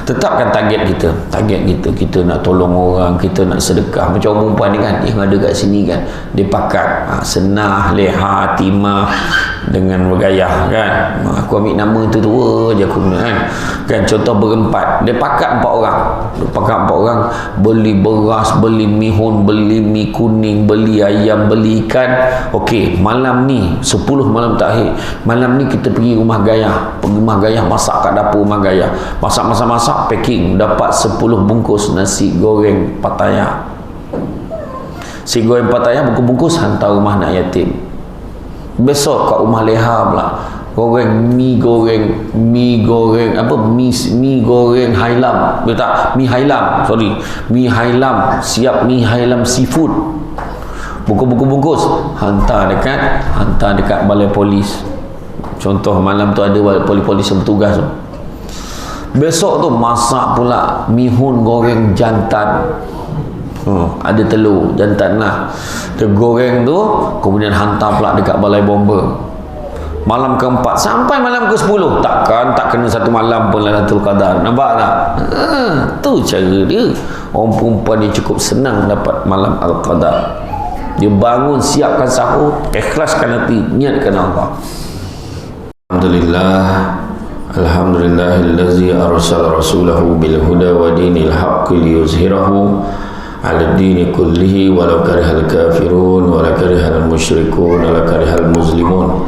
Tetapkan target kita, kita nak tolong orang, kita nak sedekah. Macam orang perempuan ni kan, yang ada kat sini kan, dia pakat senah, leha, timah dengan bergayah kan. Aku ambil nama tu dua je aku guna kan. Contoh berempat, dia pakat 4 orang, beli beras, beli mihun, beli mi kuning, beli ayam, beli ikan. Okey, malam ni 10 malam terakhir, malam ni kita pergi rumah Gayah, masak kat dapur rumah Gayah, masak packing, dapat 10 bungkus nasi goreng Pattaya. Nasi goreng Pattaya bungkus hantar rumah anak yatim. Besok kat rumah Leha pula, mie goreng hailam, betul tak? Mie hailam, siap mie hailam seafood. Bungkus hantar dekat balai polis. Contoh malam tu ada polis yang bertugas tu. Besok tu masak pula mihun goreng jantan. Ada telur jantan lah, tergoreng tu, kemudian hantar pula dekat balai bomba. Malam keempat sampai malam ke-10, tak kena satu malam pun Lailatul Qadar. Nampak tak? Tu cara dia. Orang perempuan ni cukup senang dapat malam Al-Qadar. Dia bangun, siapkan sahur, ikhlaskan hati, niatkan Allah. Alhamdulillahillazi arsala rasulahu bil huda wa dinil haqqi liyuzhirahu 'ala ad-dini kullihi walau karihal kafirun walau karihal musyrikun walau karihal muslimun.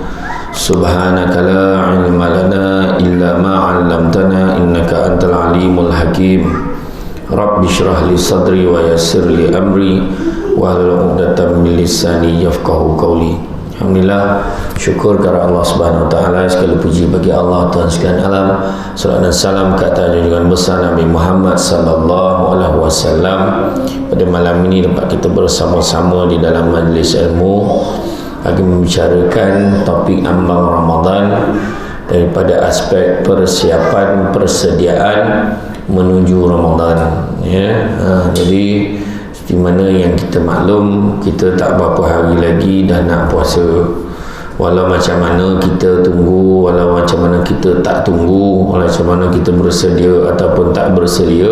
Subhanaka la ilma lana illa ma 'allamtana innaka antal alimul hakim. Rabbi shrah li sadri wa yassir li amri wahlul 'uqdatam min lisani yafqahu qawli. Alhamdulillah, syukur kepada Allah Subhanahu wa taala, segala puji bagi Allah Tuhan sekalian alam. Salawat dan salam ke atas junjungan besar Nabi Muhammad sallallahu alaihi wasallam. Pada malam ini dapat kita bersama-sama di dalam majlis ilmu bagi membicarakan topik ambang Ramadan daripada aspek persiapan persediaan menuju Ramadan, ya. Jadi di mana yang kita maklum, kita tak berapa hari lagi dah nak puasa. Walau macam mana kita tunggu, walau macam mana kita tak tunggu, walau macam mana kita bersedia ataupun tak bersedia,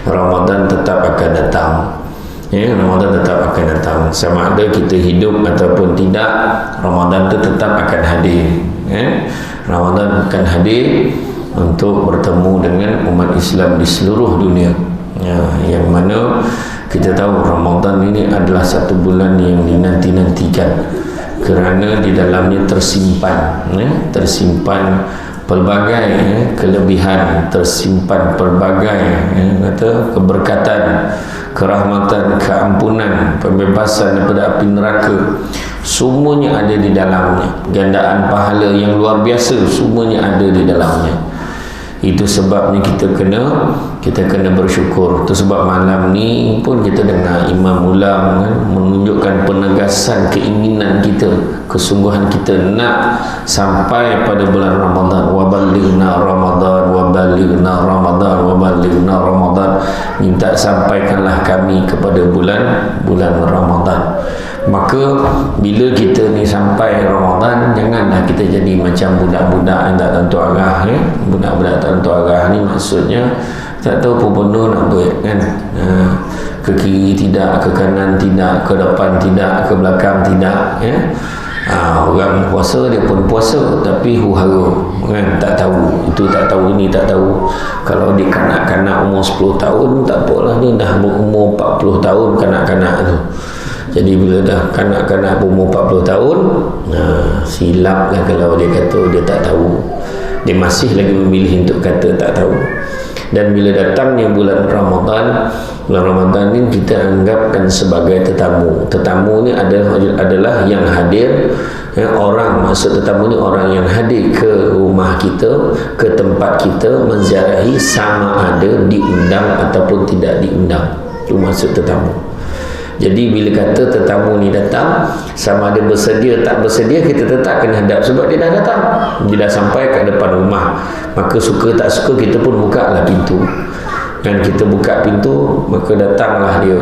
Ramadan tetap akan datang. Ya, Ramadan tetap akan datang. Sama ada kita hidup ataupun tidak, Ramadan itu tetap akan hadir. Ya, Ramadan akan hadir untuk bertemu dengan umat Islam di seluruh dunia. Ya, yang mana kita tahu Ramadan ini adalah satu bulan yang dinanti-nantikan kerana di dalamnya tersimpan pelbagai kelebihan, tersimpan pelbagai keberkatan, kerahmatan, keampunan, pembebasan daripada api neraka. Semuanya ada di dalamnya. Gandaan pahala yang luar biasa semuanya ada di dalamnya. Itu sebabnya kita kena bersyukur. Itu sebab malam ni pun kita dengar imam ulang menunjukkan penegasan keinginan kita, kesungguhan kita nak sampai pada bulan Ramadan. Wa balighna Ramadan, wa balighna Ramadan, wa balighna Ramadan. Minta sampaikanlah kami kepada bulan Ramadan. Maka bila kita ni sampai Ramadan, janganlah kita jadi macam budak-budak yang tak tentu arah, ya. Budak-budak tak tentu arah ni maksudnya tak tahu apa benda nak buat kan. Ke kiri tidak, ke kanan tidak, ke depan tidak, ke belakang tidak, ya. Orang puasa dia pun puasa tapi huru-hara kan, tak tahu itu, tak tahu ini, tak tahu. Kalau dia kanak-kanak umur 10 tahun tak apalah, dia dah berumur 40 tahun kanak-kanak tu. Jadi bila dah kanak-kanak umur 40 tahun, silap lah kalau dia kata dia tak tahu. Dia masih lagi memilih untuk kata tak tahu. Dan bila datangnya bulan Ramadan ni kita anggapkan sebagai tetamu. Tetamu ni adalah yang hadir, ya, orang, maksud tetamu ni orang yang hadir ke rumah kita, ke tempat kita menziarahi, sama ada diundang ataupun tidak diundang. Itu maksud tetamu. Jadi bila kata tetamu ni datang, sama ada bersedia tak bersedia, kita tetap kena hadap sebab dia dah datang. Dia dah sampai kat depan rumah. Maka suka tak suka kita pun buka lah pintu. Dan kita buka pintu, maka datanglah dia.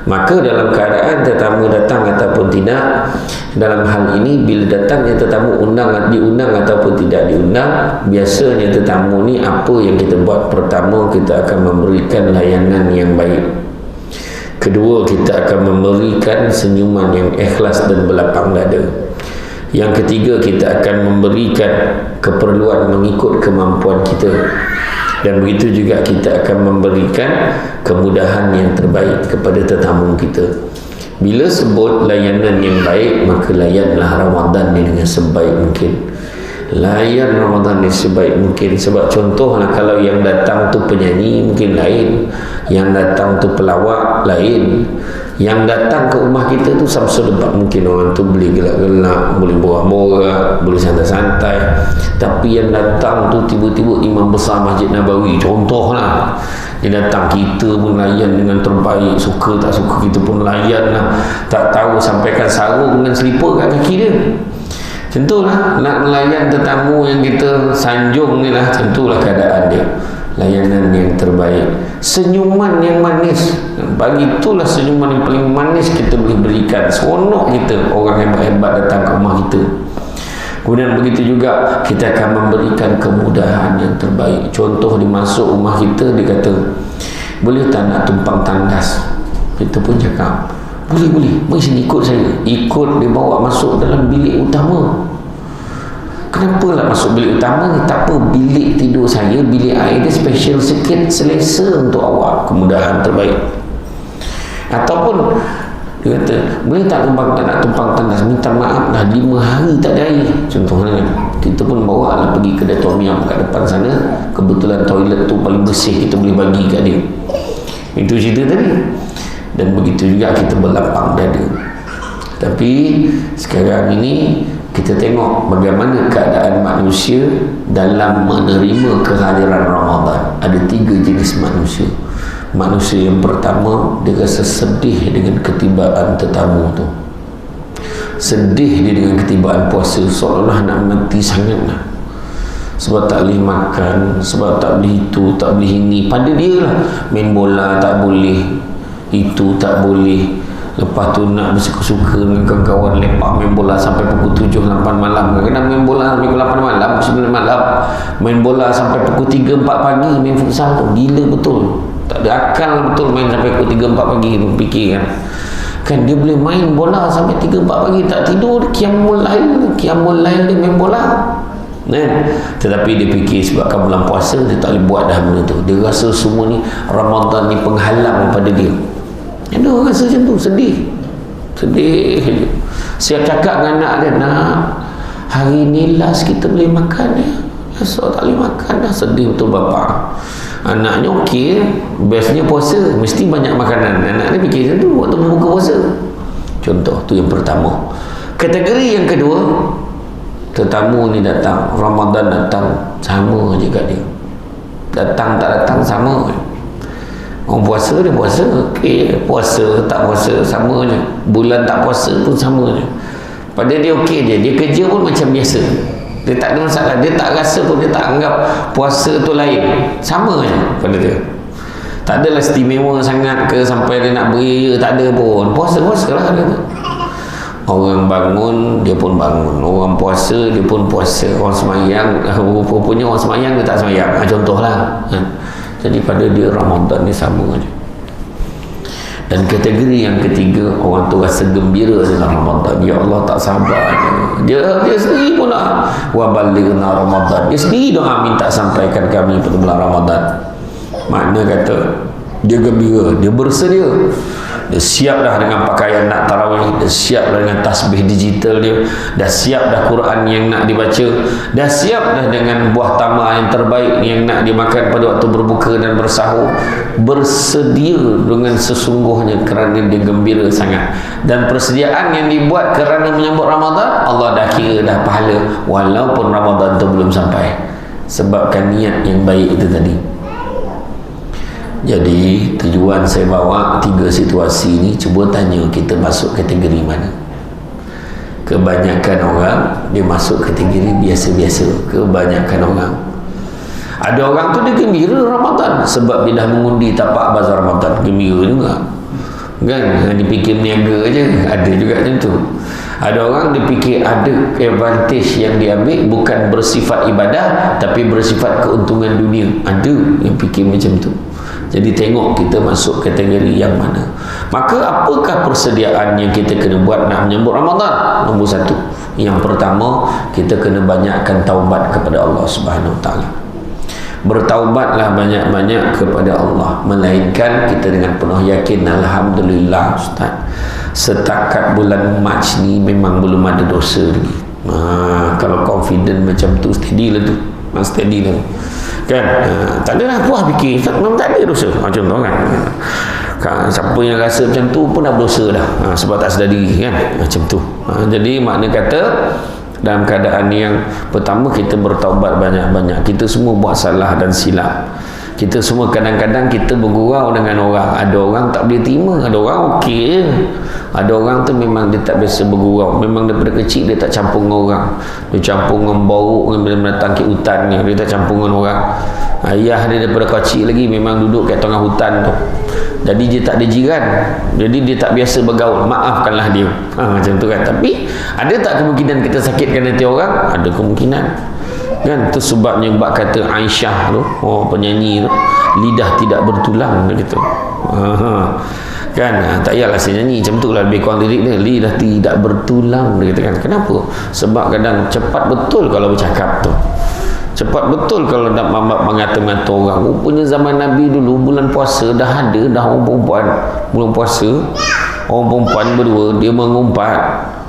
Maka dalam keadaan tetamu datang ataupun tidak, dalam hal ini bila datangnya tetamu diundang ataupun tidak diundang, biasanya tetamu ni apa yang kita buat? Pertama, kita akan memberikan layanan yang baik. Kedua, kita akan memberikan senyuman yang ikhlas dan berlapang dada. Yang ketiga, kita akan memberikan keperluan mengikut kemampuan kita. Dan begitu juga kita akan memberikan kemudahan yang terbaik kepada tetamu kita. Bila sebut layanan yang baik, maka layanlah Ramadan ini dengan sebaik mungkin. Layan Ramadan ini sebaik mungkin. Sebab contohlah, kalau yang datang tu penyanyi mungkin lain, yang datang tu pelawak lain, yang datang ke rumah kita tu samsul-debat, mungkin orang tu boleh gelak-gelak, boleh borak-borak, boleh santai-santai. Tapi yang datang tu tiba-tiba imam besar Masjid Nabawi, contohlah, dia datang, kita pun layan dengan terbaik, suka tak suka kita pun layan lah. Tak tahu sampaikan sarung dengan selipar kat kaki dia. Tentulah nak melayan tetamu yang kita sanjung ni lah, tentulah keadaan dia. Layanan yang terbaik, senyuman yang manis, bagi itulah senyuman yang paling manis kita boleh berikan. Seronok kita orang hebat-hebat datang ke rumah kita. Kemudian begitu juga kita akan memberikan kemudahan yang terbaik. Contoh, dia masuk rumah kita, dia kata, boleh tak nak tumpang tandas? Kita pun cakap, boleh, mari sini ikut saya. Ikut, dia bawa masuk dalam bilik utama. Kenapa lah masuk bilik utama ni? Tak apa, bilik tidur saya, bilik air dia special sikit, selesa untuk awak, kemudahan terbaik. Ataupun dia kata, boleh tak nak tumpang tandas? Minta maaf dah 5 hari tak ada air. Contohnya, kita pun bawa lah pergi kedai Tom Yam kat depan sana, kebetulan toilet tu paling bersih, kita boleh bagi kat dia. Itu cerita tadi. Dan begitu juga kita berlapang dada. Tapi sekarang ini kita tengok bagaimana keadaan manusia dalam menerima kehadiran Ramadan. Ada 3 jenis manusia. Manusia yang pertama, dia rasa sedih dengan ketibaan tetamu tu. Sedih dia dengan ketibaan puasa, seolah-olah nak mati sangat lah. Sebab tak boleh makan, sebab tak boleh itu, tak boleh ini. Pada dia lah, main bola tak boleh, itu tak boleh. Lepas tu nak bersuka-suka dengan kawan-kawan, lepak main bola sampai pukul 7-8 malam. Kadang-kadang main bola sampai pukul 8 malam, 9 malam. Main bola sampai pukul 3-4 pagi, main futsal tu. Gila betul. Tak ada akal betul main sampai pukul 3-4 pagi tu, fikir kan. Kan dia boleh main bola sampai 3-4 pagi, tak tidur, qiyamul lail dia main bola. Tetapi dia fikir sebabkan bulan puasa, dia tak boleh buat dah benda tu. Dia rasa semua ni Ramadan ni penghalang pada dia. Ada orang rasa macam tu, sedih. Saya cakap dengan anak dia, nak hari ni last kita boleh makan ya, esok tak boleh makan dah. Sedih betul bapa. Anaknya okey, bestnya puasa, mesti banyak makanan. Anak dia fikir macam tu waktu berbuka puasa. Contoh tu yang pertama. Kategori yang kedua, tetamu ni datang, Ramadan datang, sama je kat dia. Datang tak datang sama je. Orang puasa dia puasa, okey, puasa tak puasa sama je. Bulan tak puasa pun sama je. Pada dia okey je, dia kerja pun macam biasa. Dia tak ada masalah, dia tak rasa pun, dia tak anggap puasa tu lain. Sama je pada dia. Tak adalah istimewa sangat ke sampai dia nak beria, tak ada pun. Puasa lah dia tu. Orang bangun, dia pun bangun. Orang puasa, dia pun puasa. Orang semayang, rupanya orang semayang, dia tak semayang. Contohlah. Jadi pada dia Ramadan ni sama je. Dan kategori yang ketiga, orang tu rasa gembira dalam Ramadan. Ya Allah, tak sabar dia sendiri pun lah, wa balighna Ramadan, dia sendiri doa minta sampaikan kami pada bulan Ramadan. Makna kata dia gembira, dia bersedia, dia siap dah dengan pakaian nak tarawih, dia siap dah dengan tasbih digital dia, dah siap dah Quran yang nak dibaca, dah siap dah dengan buah tamar yang terbaik yang nak dimakan pada waktu berbuka dan bersahur. Bersedia dengan sesungguhnya kerana dia gembira sangat. Dan persediaan yang dibuat kerana menyambut Ramadan, Allah dah kira dah pahala walaupun Ramadan tu belum sampai, sebabkan niat yang baik itu tadi. Jadi tujuan saya bawa 3 situasi ni, cuba tanya kita masuk kategori mana. Kebanyakan orang dia masuk kategori biasa-biasa. Kebanyakan orang Ada orang tu dia gembira Ramadan sebab dia dah mengundi tapak bazar Ramadan, gembira juga kan, dipikir niaga je, ada juga macam tu. Ada orang dipikir ada advantage yang diambil bukan bersifat ibadah tapi bersifat keuntungan dunia, ada yang fikir macam tu. Jadi tengok kita masuk kategori yang mana. Maka apakah persediaan yang kita kena buat nak menyambut Ramadan? Nombor satu, yang pertama, kita kena banyakkan taubat kepada Allah Subhanahu Wa Taala. Bertaubatlah banyak-banyak kepada Allah, melainkan kita dengan penuh yakin, alhamdulillah Ustaz, setakat bulan Mac ni memang belum ada dosa lagi. Kalau confident macam tu, steady lah tu, steady lah kan. Tak ada lah puas fikir memang tak ada dosa macam tu kan. Siapa yang rasa macam tu pun dah berdosa dah, sebab tak sedar diri kan, macam tu. Jadi makna kata dalam keadaan yang pertama, kita bertaubat banyak-banyak. Kita semua buat salah dan silap. Kita semua kadang-kadang kita bergurau dengan orang. Ada orang tak boleh terima, ada orang okey je. Ada orang tu memang dia tak biasa bergurau. Memang daripada kecil dia tak campur dengan orang. Dia campur dengan bau, dengan datang ke hutan ni, dia tak campur dengan orang. Ayah dia daripada kecil lagi memang duduk kat tengah hutan tu. Jadi dia tak ada jiran. Jadi dia tak biasa bergaul. Maafkanlah dia. Macam tu kan. Tapi ada tak kemungkinan kita sakitkan hati orang? Ada kemungkinan. Kan, tu sebabnya bab kata Aisyah tu, penyanyi tu, lidah tidak bertulang gitu. Kan, tak payahlah saya nyanyi macam tu lah, lebih kurang lirik dia, lidah tidak bertulang gitu kan. Kenapa? Sebab kadang cepat betul kalau bercakap tu, cepat betul kalau nak mengata-ngata orang. Rupanya zaman Nabi dulu bulan puasa dah ada dah orang perempuan, bulan puasa orang perempuan berdua dia mengumpat,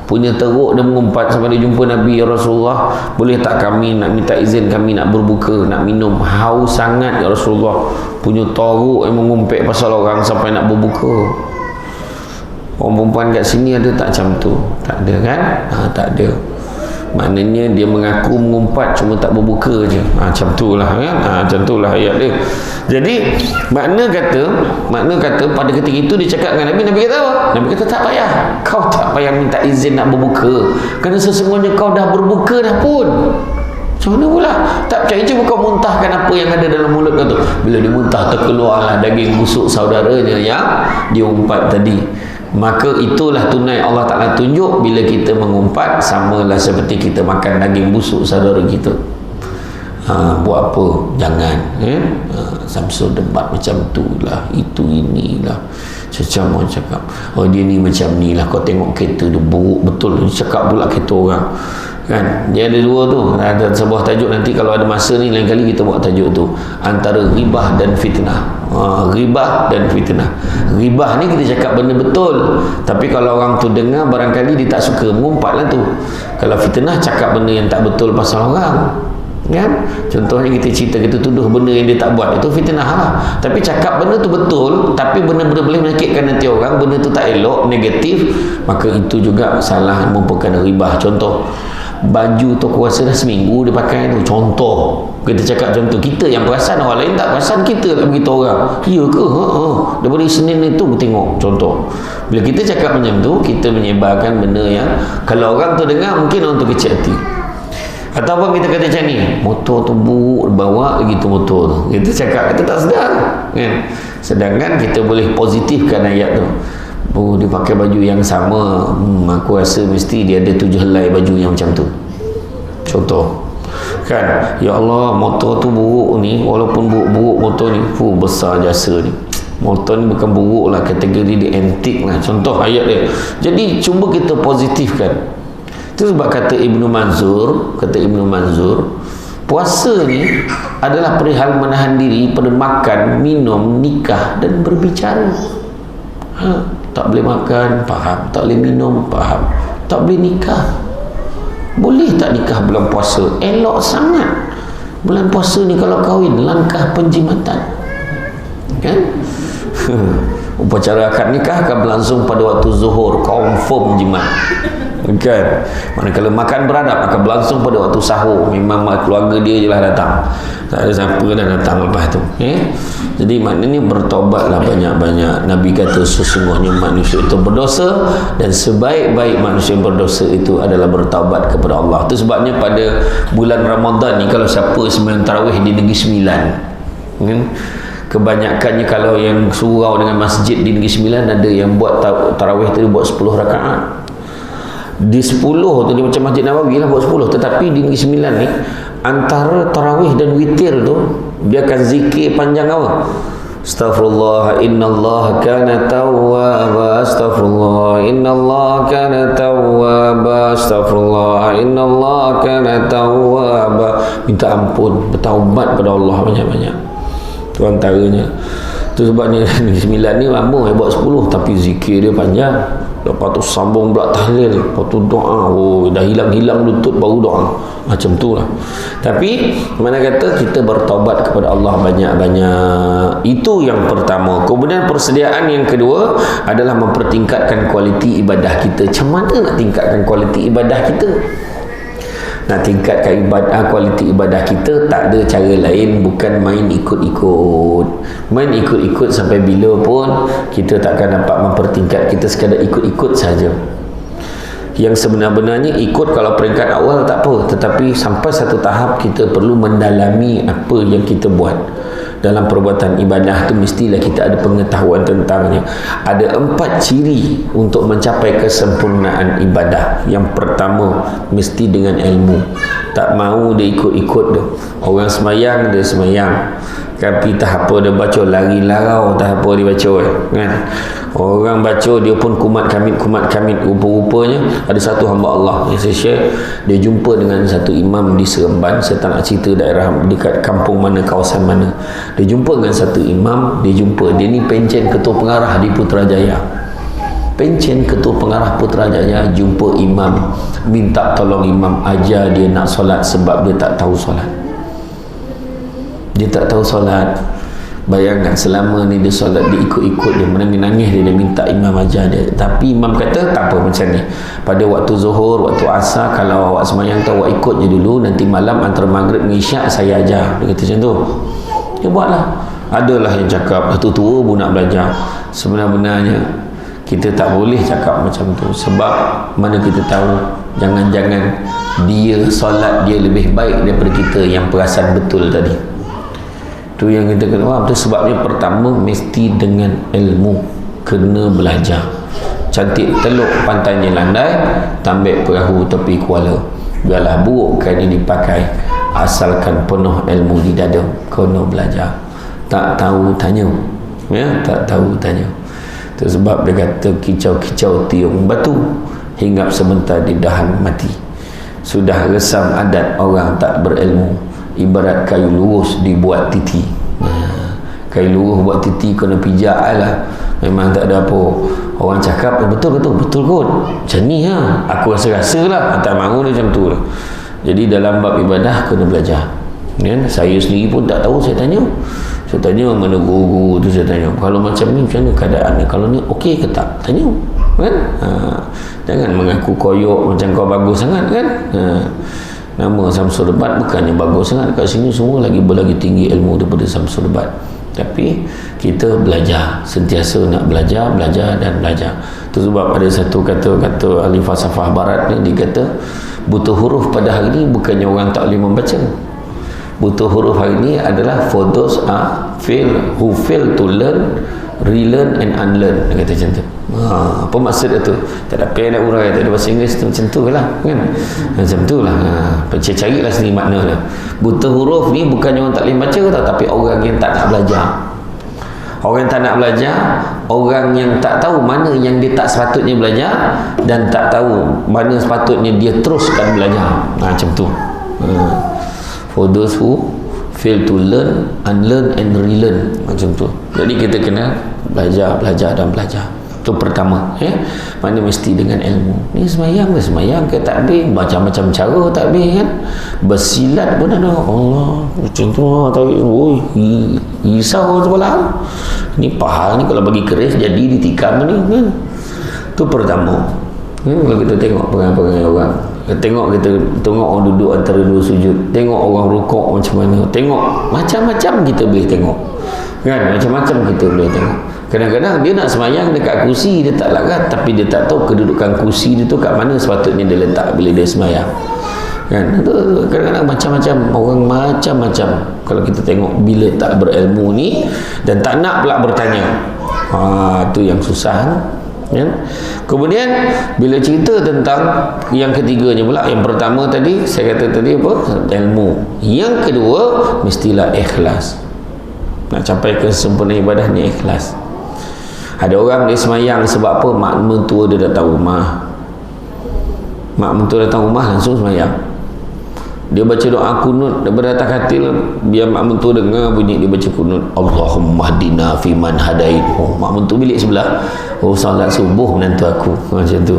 punya teruk dia mengumpat sampai dia jumpa Nabi, ya Rasulullah, boleh tak kami nak minta izin, kami nak berbuka, nak minum, haus sangat ya Rasulullah. Punya teruk yang mengumpet pasal orang sampai nak berbuka. Orang perempuan kat sini ada tak macam tu? Tak ada kan? Tak ada. Maknanya dia mengaku mengumpat cuma tak berbuka je. Macam tu lah kan? Macam tu lah ayat dia. Jadi makna kata pada ketika itu dia cakap dengan Nabi, Nabi kata apa? Nabi kata tak payah, kau tak payah minta izin nak berbuka, kerana sesungguhnya kau dah berbuka dah pun. Macam mana pula? Tak percaya, cuba kau muntahkan apa yang ada dalam mulut kau tu. Bila dia muntah, terkeluarlah daging busuk saudaranya yang diumpat tadi. Maka itulah tunai Allah Ta'ala tunjuk, bila kita mengumpat samalah seperti kita makan daging busuk saudara kita. Buat apa? Jangan Samsul debat macam tu lah, itu inilah, macam orang cakap, oh dia ni macam ni lah, kau tengok kereta dia buruk betul, dia cakap pula kereta orang kan. Dia ada dua tu, ada sebuah tajuk, nanti kalau ada masa ni lain kali kita buat tajuk tu, antara ribah dan fitnah. Ribah dan fitnah. Ribah ni kita cakap benda betul, tapi kalau orang tu dengar barangkali dia tak suka, mengumpat lah tu. Kalau fitnah, cakap benda yang tak betul pasal orang kan. Contohnya kita cerita, kita tuduh benda yang dia tak buat, itu fitnah lah. Tapi cakap benda tu betul tapi benda-benda boleh menyakitkan hati orang, benda tu tak elok, negatif, maka itu juga salah, merupakan ribah. Contoh, baju tu kuasa dah seminggu dia pakai tu, contoh kita cakap contoh, kita yang perasan, orang lain tak perasan, kita nak beritahu orang, ya ke? Daripada Senin itu tengok contoh. Bila kita cakap macam tu, kita menyebarkan benda yang kalau orang tu dengar mungkin orang tu kecil hati. Ataupun kita kata macam ni, motor tu buruk, bawa lagi tu motor tu, kita cakap, kita tak sedar kan? Sedangkan kita boleh positifkan ayat tu. Oh, dia pakai baju yang sama, aku rasa mesti dia ada 7 helai baju yang macam tu, contoh kan. Ya Allah, motor tu buruk ni, walaupun buruk-buruk motor ni, besar jasa ni, motor ni bukan buruk lah, kategori dia antik lah, contoh ayat dia. Jadi cuba kita positifkan. Itu sebab kata Ibnu Manzur, puasa ni adalah perihal menahan diri pada makan, minum, nikah dan berbicara. Tak boleh makan, faham. Tak boleh minum, faham. Tak boleh nikah. Boleh tak nikah bulan puasa? Elok sangat. Bulan puasa ni kalau kahwin, langkah penjimatan kan. Upacara akad nikah akan berlangsung pada waktu zuhur, confirm jimat Kan? Manakala makan beradab akan berlangsung pada waktu sahur. Memang keluarga dia je lah datang. Tak ada siapa dah datang lepas tu. Jadi maknanya bertobatlah banyak-banyak. Nabi kata sesungguhnya manusia itu berdosa, dan sebaik-baik manusia berdosa itu adalah bertaubat kepada Allah. Itu sebabnya pada bulan Ramadan ni, kalau siapa sembahyang tarawih di Negeri Sembilan, kebanyakannya kalau yang surau dengan masjid di Negeri Sembilan, ada yang buat tarawih tu buat 10 rakaat. Di 10 tu dia macam Masjid Nabawi lah buat 10, tetapi di Negeri Sembilan ni antara tarawih dan witir tu dia akan zikir panjang apa? Astaghfirullah innallaha kana tawwaba, astaghfirullah innallaha kana tawwaba, astaghfirullah innallaha kana tawwaba. Minta ampun, bertaubat pada Allah banyak-banyak. Itu antaranya. Itu sebabnya Negeri Sembilan ni lama buat 10, tapi zikir dia panjang. Lepas tu sambung pula tahlil, lepas tu doa. Dah hilang-hilang lutut baru doa. Macam tu lah. Tapi mana kata kita bertaubat kepada Allah banyak-banyak. Itu yang pertama. Kemudian persediaan yang kedua adalah mempertingkatkan kualiti ibadah kita. Macam mana nak tingkatkan kualiti ibadah kita? Nak tingkatkan kualiti ibadah kita, tak ada cara lain bukan main ikut-ikut. Main ikut-ikut sampai bila pun kita takkan dapat mempertingkat. Kita sekadar ikut-ikut saja. Yang sebenar-benarnya ikut kalau peringkat awal tak apa, tetapi sampai satu tahap kita perlu mendalami apa yang kita buat. Dalam perbuatan ibadah tu mestilah kita ada pengetahuan tentangnya. Ada 4 ciri untuk mencapai kesempurnaan ibadah. Yang pertama, mesti dengan ilmu. Tak mahu dia ikut-ikut tu. Orang semayang, dia semayang, tapi tak apa dia baca, lari larau tak apa dia baca kan. Orang baca dia pun kumat kamit. Rupa-rupanya ada satu hamba Allah yang saya share, dia jumpa dengan satu imam di Seremban. Saya tak nak cerita daerah dekat kampung mana, kawasan mana. Dia jumpa dengan satu imam. Dia ni pencen ketua pengarah di Putrajaya. Pencen ketua pengarah Putrajaya jumpa imam, minta tolong imam ajar dia nak solat sebab dia tak tahu solat. Dia tak tahu solat. Bayangkan selama ni dia solat, dia ikut-ikut, dia menangis-nangis, dia minta imam ajar dia. Tapi imam kata tak apa macam ni, pada waktu zuhur, waktu asar, kalau awak semayang tu awak ikut je dulu, nanti malam antara maghrib dengan isyak saya ajar. Dia kata macam tu. Dia buatlah. Adalah yang cakap tua-tua pun nak belajar. Sebenar-benarnya kita tak boleh cakap macam tu. Sebab mana kita tahu, jangan-jangan dia solat dia lebih baik daripada kita yang perasan betul tadi. Tu yang kita kena faham. Tu sebabnya pertama mesti dengan ilmu, kena belajar. Cantik teluk pantainya landai, tambik perahu tepi kuala. Biarlah buruk kain dipakai, asalkan penuh ilmu di dada. Kena belajar. Tak tahu tanya, tak tahu tanya. Tu sebab dia kata kicau-kicau tiung batu, hinggap sebentar di dahan mati. Sudah resam adat orang tak berilmu, ibarat kayu lurus dibuat titi. Kayu lurus buat titi kena pijak lah. Memang tak ada apa. Orang cakap betul kot. Macam ni ha. Aku rasa-rasa lah. Tak mahu dia macam tu lah. Jadi dalam bab ibadah kena belajar. Saya sendiri pun tak tahu. Saya tanya mana guru-guru tu, saya tanya kalau macam ni macam mana keadaan ni, kalau ni okey ke tak, tanya kan. Jangan mengaku koyok macam kau bagus sangat kan. Nama Samsul Debat bukannya bagus sangat kat sini, semua lagi tinggi ilmu daripada Samsul Debat. Tapi kita belajar, sentiasa nak belajar dan belajar. Itu sebab ada satu kata ahli falsafah barat ni, dia kata butuh huruf pada hari ni bukannya orang tak boleh membaca. Butuh huruf hari ni adalah for those who fail to learn, relearn and unlearn. Dia kata macam tu. Apa maksud itu? Tak ada payah nak urai, tak ada bahasa Inggeris tu, macam tu lah kan. Macam tu lah. Carilah sendiri makna dia. Buta huruf ni bukannya orang tak boleh baca tau, tapi orang yang tak nak belajar. Orang yang tak nak belajar, orang yang tak tahu mana yang dia tak sepatutnya belajar, dan tak tahu mana sepatutnya dia teruskan belajar. Macam tu. For those who fail to learn, unlearn and relearn. Macam tu. Jadi kita kena belajar dan belajar. Itu pertama. Mana mesti dengan ilmu. Ni semayang ke takbir, macam-macam cara takbir kan. Bersilat pun ada. Allah, macam tu risau sebelah. Ni paha ni kalau bagi keris jadi ditikam ni kan. Itu pertama. Kalau kita tengok perangai-perangai orang, tengok orang duduk antara dua sujud, tengok orang rukuk macam mana, tengok macam-macam kita boleh tengok kan, macam-macam kita boleh tengok. Kadang-kadang dia nak semayang dekat kursi, dia tak larat, tapi dia tak tahu kedudukan kursi dia tu kat mana sepatutnya dia letak bila dia semayang kan. Kadang-kadang macam-macam orang, macam-macam. Kalau kita tengok bila tak berilmu ni dan tak nak pula bertanya, tu yang susah kan? Kemudian bila cerita tentang yang ketiganya pula, yang pertama tadi saya kata tadi apa? Ilmu. Yang kedua mestilah ikhlas. Nak capai kesempurnaan ibadah ni ikhlas. Ada orang dia semayang sebab apa? Mak mentua dia datang rumah. Mak mentua datang rumah langsung semayang. Dia baca doa kunut daripada atas katil, biar mak mentua dengar bunyi dia baca kunut, Allahumma hdina fiman hadait. Mak mentua bilik sebelah, salat subuh menantu aku, macam tu.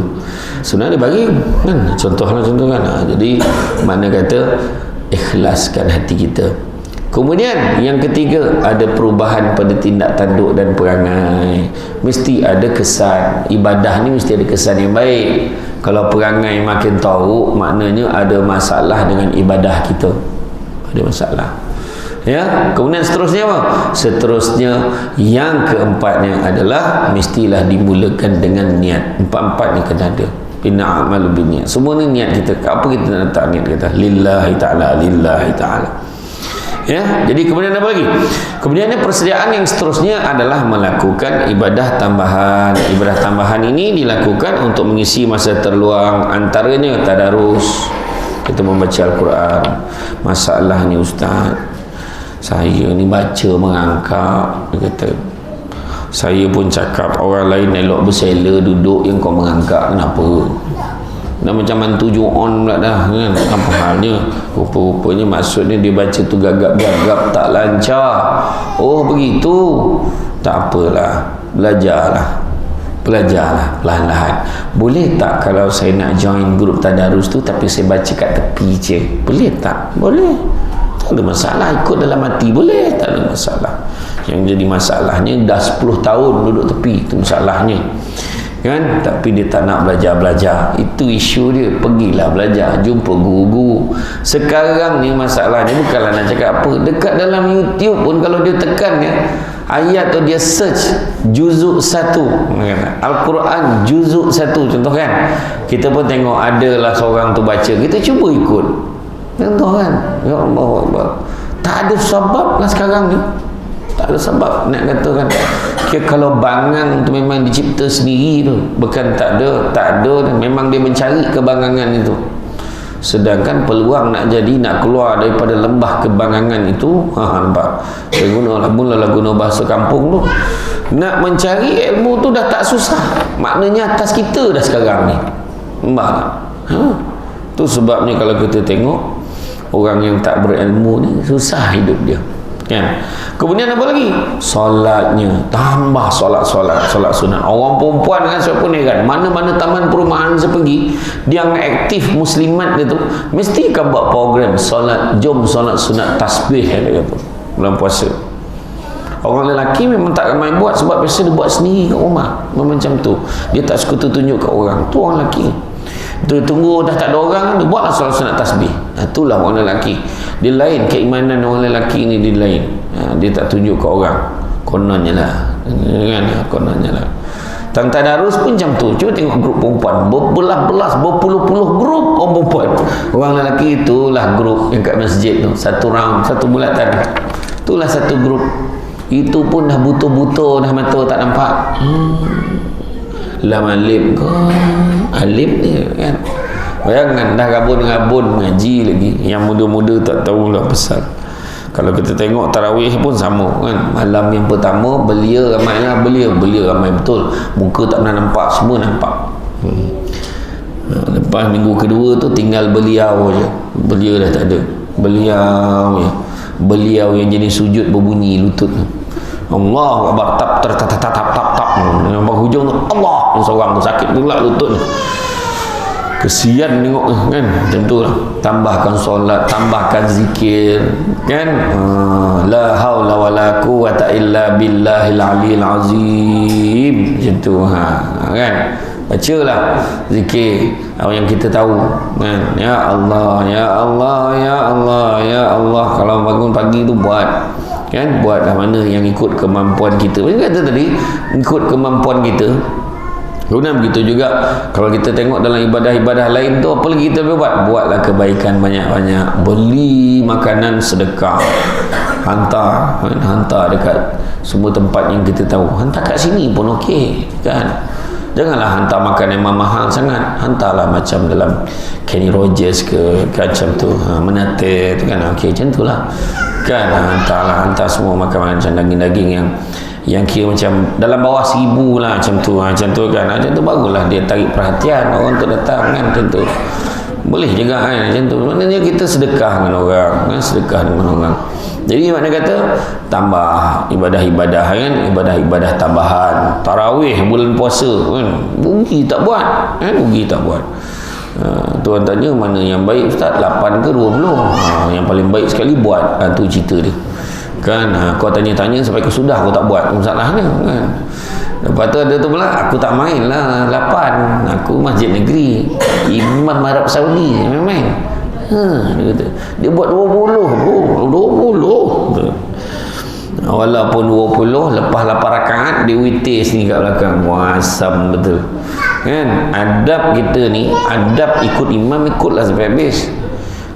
Sebenarnya dia bagi kan, contoh kan. Jadi mana kata ikhlaskan hati kita. Kemudian yang ketiga, ada perubahan pada tindak tanduk dan perangai. Mesti ada kesan. Ibadah ni mesti ada kesan yang baik. Kalau perangai makin teruk, maknanya ada masalah dengan ibadah kita. Ada masalah. Ya, kemudian seterusnya apa? Seterusnya yang keempatnya adalah mestilah dimulakan dengan niat. Empat-empat ni kena ada. Inna a'malu binniat. Semua ni niat kita. Apa kita nak letak niat kita? Lillahi ta'ala, lillahi ta'ala. Ya, jadi kemudian apa lagi? Kemudian persediaan yang seterusnya adalah melakukan ibadah tambahan. Ibadah tambahan ini dilakukan untuk mengisi masa terluang, antaranya tadarus. Kita membaca Al-Quran. Masalahnya ustaz, saya ni baca merangkak, dia kata. Saya pun cakap orang lain elok bersela duduk, yang kau merangkak kenapa? Dah macam mantu ju'on pula dah kan. Apa halnya? Rupa-rupanya maksudnya dia baca tu gagap-gagap tak lancar. Oh begitu. Tak apalah, belajarlah perlahan-lahan. Boleh tak kalau saya nak join grup tadarus tu tapi saya baca kat tepi je? Boleh tak? Boleh. Tak ada masalah. Ikut dalam hati boleh, tak ada masalah. Yang jadi masalahnya dah 10 tahun duduk tepi, itu masalahnya kan. Tapi dia tak nak belajar. Itu isu dia. Pergilah belajar, jumpa guru-guru. Sekarang ni masalahnya bukanlah nak cakap apa, dekat dalam YouTube pun kalau dia tekan ya, ayat tu dia search juzuk 1 Al-Quran juzuk 1 contoh kan, kita pun tengok adalah seorang tu baca, kita cuba ikut contoh kan. Ya Allah, tak ada sebab lah sekarang ni, tak ada sebab nak katakan kalau bangang tu memang dicipta sendiri tu, bukan tak ada, memang dia mencari kebangangan itu. Sedangkan peluang nak keluar daripada lembah kebangangan itu, nampak, saya guna bahasa kampung tu, nak mencari ilmu tu dah tak susah, maknanya atas kita dah sekarang ni, nampak tak? Tu sebabnya kalau kita tengok orang yang tak berilmu ni susah hidup dia kan. Kemudian apa lagi? Solatnya, tambah solat sunat. Orang perempuan kan, siapa pun kan, mana-mana taman perumahan saya pergi, dia yang aktif muslimat dia tu mesti akan buat program solat, jom solat sunat tasbih dia kata bulan puasa. Orang lelaki memang tak ramai buat, sebab biasa dia buat sendiri kat rumah macam tu, dia tak suka tunjuk kat orang. Tu orang lelaki tunggu dah tak ada orang, dia buatlah solat sunat tasbih. Itulah orang lelaki. Dia lain, keimanan orang lelaki ni dia lain. Dia tak tunjuk ke orang, kononnya lah kan, kononnya lah. Tadarus pun macam tu. Cuba tengok grup perempuan, berbelas-belas, berpuluh-puluh grup orang perempuan. Orang lelaki itulah grup yang kat masjid tu, satu round, satu bulatan, itulah satu grup. Itu pun dah butuh-butuh, dah mata tak nampak. Lam alif alif ni kan, bayangkan dah rabun-rabun mengaji lagi, yang muda-muda tak tahulah pasal. Kalau kita tengok tarawih pun sama kan, malam yang pertama belia ramailah, belia ramai betul, muka tak pernah nampak, semua nampak. Lepas minggu kedua tu tinggal beliau je, belia dah tak ada, beliau yang jenis sujud berbunyi lutut, Allah Akbar, tap nampak hujung tu Allah, yang seorang tu sakit pula lutut, kesian tengok kan. Macam tu lah, tambahkan solat, tambahkan zikir kan, la haula wala quwata illa billahil aliyil azim, macam tu kan. bacalah zikir apa yang kita tahu kan. Ya Allah, ya Allah, ya Allah, ya Allah. Kalau bangun pagi tu buat kan, buatlah mana yang ikut kemampuan kita. Macam kata tadi, ikut kemampuan kita. Kemudian begitu juga kalau kita tengok dalam ibadah-ibadah lain tu, apa lagi kita boleh buat? Buatlah kebaikan banyak-banyak. Beli makanan sedekah, hantar dekat semua tempat yang kita tahu. Hantar kat sini pun okey kan. Janganlah hantar makan yang mahal sangat. Hantarlah macam dalam Kenny Rogers ke macam tu, Menate tu kan, okey macam tu lah kan. Hantar semua makan macam daging-daging yang kira macam dalam bawah 1,000 lah macam tu kan. Macam tu barulah dia tarik perhatian orang tu datang kan. Macam tu boleh juga kan. Macam tu maknanya kita sedekah dengan orang kan, sedekah dengan orang. Jadi makna kata tambah ibadah-ibadah kan, ibadah-ibadah tambahan. Tarawih bulan puasa kan, rugi tak buat kan, rugi tak buat. Tuan tanya mana yang baik Ustaz, 8 ke 20? Yang paling baik sekali buat. Tu cerita dia kan. Kau tanya-tanya sampai ke sudah aku tak buat, masalahnya kan. Lepas tu ada tu pula, aku tak main lah 8, aku masjid negeri, Imam Arab Saudi main-main. Dia kata dia buat 20 bro, 20 walaupun 20 lepas 8 rakaat dia witir sini kat belakang. Muasam betul kan. Adab kita ni, adab ikut imam, ikutlah sampai habis.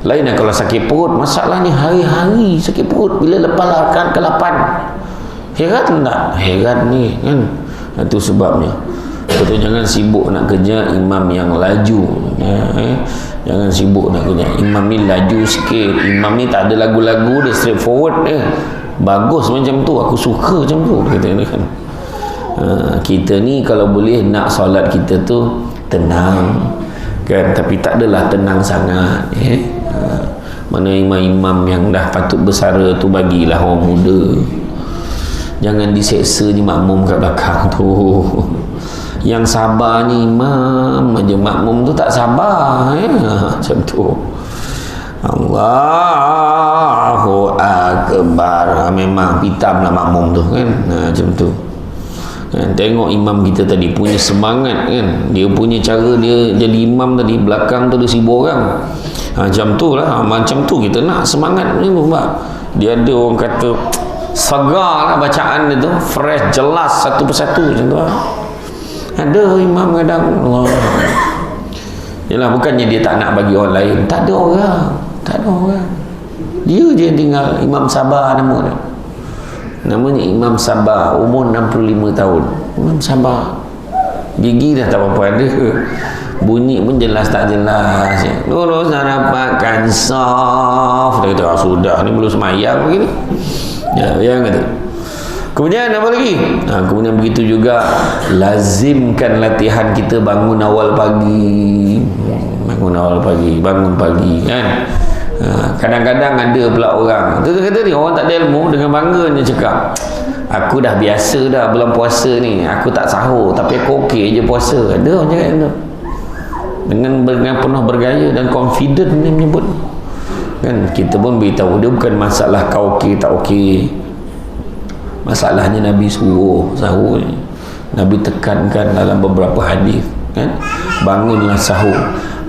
Lain kalau sakit perut, masalahnya hari-hari sakit perut, bila lepas rakaat ke-8 heran tak? Heran ni kan. Itu sebabnya betul, jangan sibuk nak kerja imam yang laju ya, jangan sibuk nak kerja imam ni laju sikit. Imam ni tak ada lagu-lagu, dia straight forward dia. Bagus macam tu, aku suka macam tu kata kan. Kita ni kalau boleh nak solat kita tu tenang kan, tapi tak adalah tenang sangat mana imam-imam yang dah patut bersara tu bagilah orang muda, jangan diseksa je makmum kat belakang tu. Yang sabar ni imam aja, makmum tu tak sabar macam tu. Allahu Akbar, memang pitam lah makmum tu kan. Macam tu kan. Tengok imam kita tadi punya semangat kan, dia punya cara dia jadi imam tadi, belakang tu ada 1,000 orang. Macam tu lah, macam tu kita nak semangat ni Pak. Dia ada orang kata segar lah bacaan dia tu, fresh, jelas satu persatu macam tu lah. Ada imam kadang Allah. Yalah, bukannya dia tak nak bagi orang lain, tak ada orang, dia je yang tinggal. Imam Sabah nama dia, namanya Imam Sabah, umur 65 tahun. Imam Sabah, gigi dah tak apa-apa ada, bunyi pun jelas tak jelas. Lurus dapatkan saf, dia kata sudah ni belum semayang begini ya, yang kata. Kemudian apa lagi? Kemudian begitu juga, lazimkan latihan kita bangun awal pagi. Bangun pagi kan. Kadang-kadang ada pula orang tu kata ni, orang tak ada ilmu dengan bangganya cakap, aku dah biasa dah bulan puasa ni, aku tak sahur tapi aku okey je puasa. Ada orang cakap tu dengan penuh bergaya dan confident ni menyebut kan. Kita pun beritahu dia bukan masalah kau okey tak okey, masalahnya Nabi suruh sahur ni. Nabi tekankan dalam beberapa hadis kan, bangunlah sahur,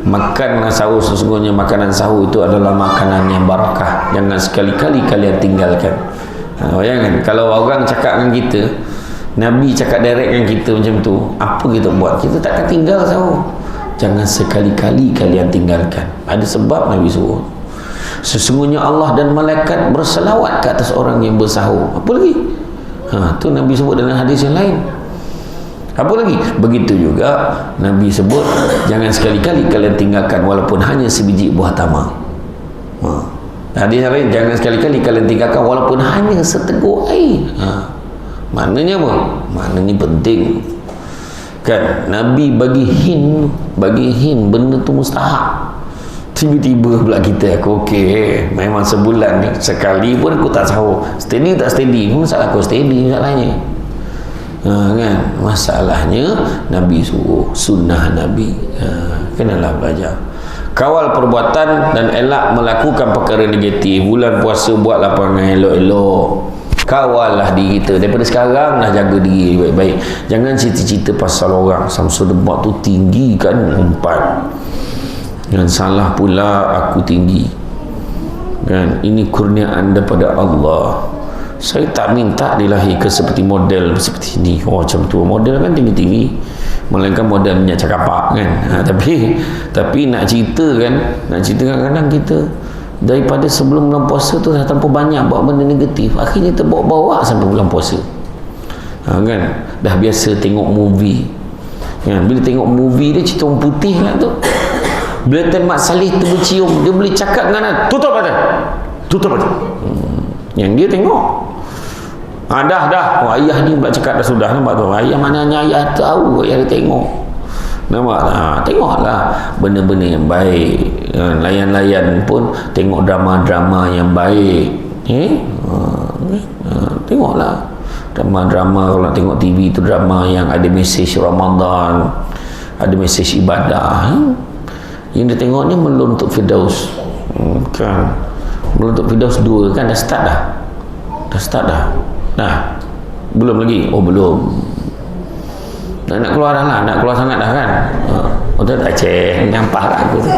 makanlah sahur, sesungguhnya makanan sahur itu adalah makanan yang barakah, jangan sekali-kali kalian tinggalkan. Bayangkan kalau orang cakap dengan kita, Nabi cakap direct dengan kita macam tu, apa kita buat? Kita takkan tinggal sahur. Jangan sekali-kali kalian tinggalkan, ada sebab Nabi suruh. Sesungguhnya Allah dan malaikat berselawat ke atas orang yang bersahur. Apa lagi? Tu Nabi sebut dalam hadis yang lain. Apa lagi? Begitu juga Nabi sebut, jangan sekali-kali kalian tinggalkan walaupun hanya sebiji buah tamar. Hadis yang lain, jangan sekali-kali kalian tinggalkan walaupun hanya seteguk air. Maknanya apa? Maknanya penting kan. Nabi bagi hint benda tu mustahak. Tiba-tiba pula kita, aku okey, memang sebulan ni sekali pun aku tak sahur. Steady tak steady, masalah aku steady masalahnya. Kan, masalahnya Nabi suruh, sunnah Nabi. Kenalah belajar. Kawal perbuatan dan elak melakukan perkara negatif. Bulan puasa buatlah perangai elok-elok. Kawallah diri kita daripada sekarang, dah jaga diri baik-baik. Jangan cerita-cerita pasal orang Samsul Demak tu tinggi kan, umpat. Jangan salah pula aku tinggi kan, ini kurniaan daripada Allah. Saya tak minta dilahirkan seperti model seperti ini. Oh macam tu, model kan tinggi-tinggi, melainkan model minyak cakapak kan. Tapi nak cerita kadang-kadang kita daripada sebelum bulan puasa tu dah terlalu banyak buat benda negatif, akhirnya terbawa-bawa sampai bulan puasa. Kan dah biasa tengok movie kan, bila tengok movie dia cerita orang putih kan tu, bila Tan Mat Salleh tu bercium, dia boleh cakap dengan tutup mata. Yang dia tengok dah ayah ni pula cakap dah sudah, nampak tu ayah, mananya ayah tahu, ayah dia tengok, nampak tengoklah benda-benda yang baik. Layan-layan pun tengok drama-drama yang baik. Tengoklah drama-drama. Kalau nak tengok TV tu drama yang ada mesej Ramadan, ada mesej ibadah. Yang dia tengok ni Melun untuk Firdaus kan, Melun untuk Firdaus 2 kan, dah start dah. Nah, belum lagi. Belum. Nak keluar dah lah, nak keluar sangat dah kan. Tak nyampah lah aku tu.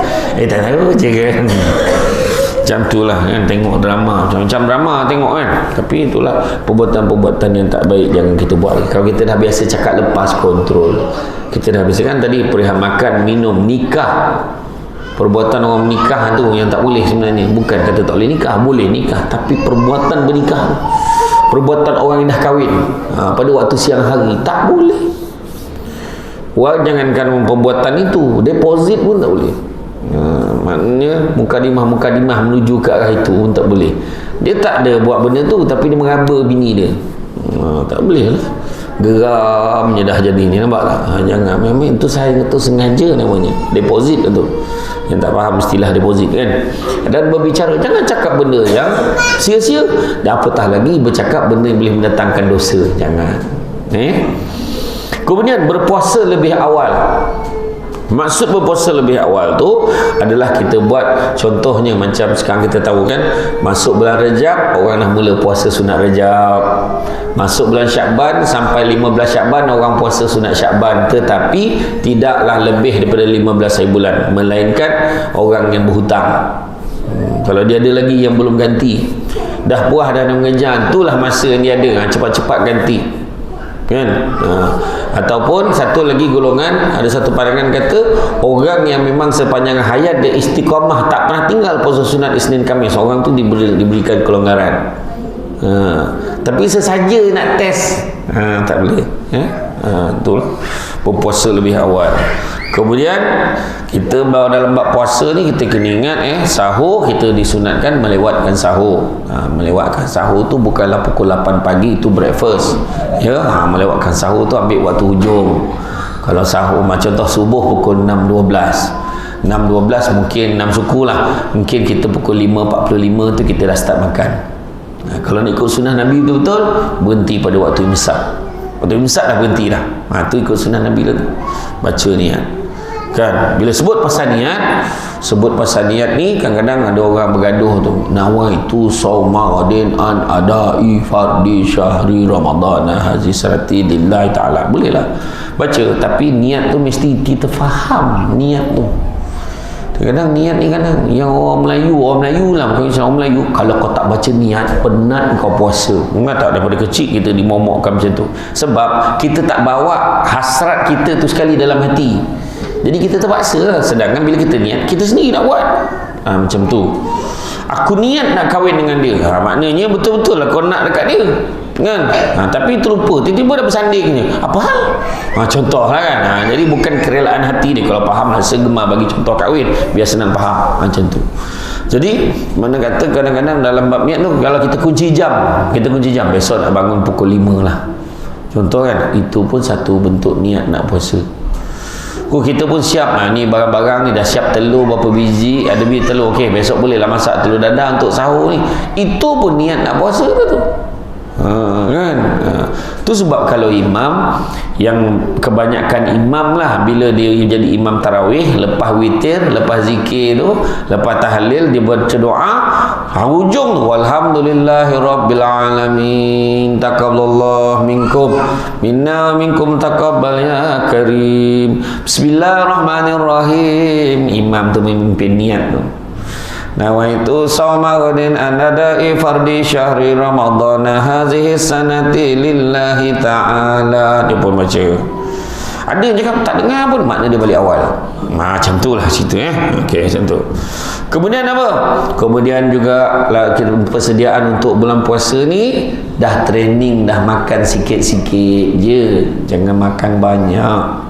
Tak tahu je kan. Macam tu lah kan, tengok drama. Macam drama tengok kan. Tapi itulah perbuatan-perbuatan yang tak baik jangan kita buat. Kalau kita dah biasa cakap lepas kontrol, kita dah biasa kan tadi, perihal makan, minum, nikah. Perbuatan orang menikah tu yang tak boleh sebenarnya. Bukan kata tak boleh nikah, boleh nikah. Tapi perbuatan bernikah, perbuatan orang yang dah kahwin pada waktu siang hari, tak boleh. Jangankan perbuatan itu, deposit pun tak boleh. Maknanya mukadimah menuju ke arah itu pun tak boleh. Dia tak ada buat benda tu, tapi dia meraba bini dia. Tak boleh lah. Geramnya dah jadi ni, nampak tak? Jangan, memang itu saya kata sengaja namanya deposit tu. Yang tak faham istilah deposit kan. Dan berbicara, jangan cakap benda yang sia-sia, dan apatah lagi bercakap benda yang boleh mendatangkan dosa. Jangan. Kemudian berpuasa lebih awal. Maksud berpuasa lebih awal tu adalah kita buat, contohnya macam sekarang kita tahu kan, masuk bulan Rejab orang dah mula puasa sunat Rejab, masuk bulan Syakban sampai 15 Syakban orang puasa sunat Syakban, tetapi tidaklah lebih daripada 15 hari bulan, melainkan orang yang berhutang. Kalau dia ada lagi yang belum ganti, dah puas dah nak mengejar, itulah masa yang dia ada, cepat-cepat ganti kan. Ataupun satu lagi golongan, ada satu pandangan kata orang yang memang sepanjang hayat dia istiqamah, tak pernah tinggal puasa sunat Isnin Khamis, orang tu diberikan kelonggaran. Tapi sesaja nak test, tak boleh. Itulah berpuasa lebih awal. Kemudian kita dalam bab puasa ni kita kena ingat sahur kita disunatkan melewatkan sahur. Melewatkan sahur tu bukanlah pukul 8 pagi, itu breakfast. Melewatkan sahur tu ambil waktu hujung. Kalau sahur macam contoh subuh pukul 6.12 mungkin 6 suku lah, mungkin kita pukul 5.45 tu kita dah start makan. Kalau nak ikut sunnah Nabi betul-betul, berhenti pada waktu imsak. Waktu imsak dah berhenti dah. Tu ikut sunnah Nabi lah tu. Baca niat kan. Bila sebut pasal niat ni, kadang-kadang ada orang bergaduh tu, nawaitu saumadin an adai fardi syahri ramadhan haji sarati lillahi ta'ala. Boleh lah baca, tapi niat tu mesti kita faham niat tu. Kadang niat ni kadang yang orang Melayu lah, bukan orang Melayu, kalau kau tak baca niat, penat kau puasa. Ingat tak, daripada kecil kita dimomokkan macam tu, sebab kita tak bawa hasrat kita tu sekali dalam hati, jadi kita terpaksa lah. Sedangkan bila kita niat, kita sendiri nak buat. Macam tu, aku niat nak kahwin dengan dia, maknanya betul-betul lah kau nak dekat dia kan. Tapi terlupa, tiba-tiba dah bersandingnya, apa hal? Contoh lah kan. Jadi bukan kerelaan hati dia. Kalau faham lah, segemar bagi contoh kahwin, biar senang faham. Macam tu. Jadi mana kata kadang-kadang dalam bab niat tu, kalau kita kunci jam, besok nak bangun pukul 5 lah, contoh kan. Itu pun satu bentuk niat nak puasa. Kita pun siap, ni barang-barang ni dah siap, telur berapa biji, ada biji telur, okey besok boleh lah masak telur dadah untuk sahur ni. Itu pun niat nak puasa tu. Kan. Tu sebab kalau imam, yang kebanyakan imam lah, bila dia jadi imam tarawih, lepas witir, lepas zikir tu, lepas tahlil, dia baca doa, Hujung walhamdulillahirabbil alamin taqabbalallahu minkum minna minkum taqabbal ya karim. Bismillahirrahmanirrahim. Imam tu memimpin niat tu. Nawaitu sawma ghadin anada'i fardi syahri ramadhana hazihi sanati lillahi ta'ala. Dia pun baca. Ada yang cakap tak dengar pun, makna dia balik awal. Macam tu lah cerita Okey, macam tu. Kemudian apa? Kemudian juga persediaan untuk bulan puasa ni dah training, dah makan sikit-sikit je. Jangan makan banyak.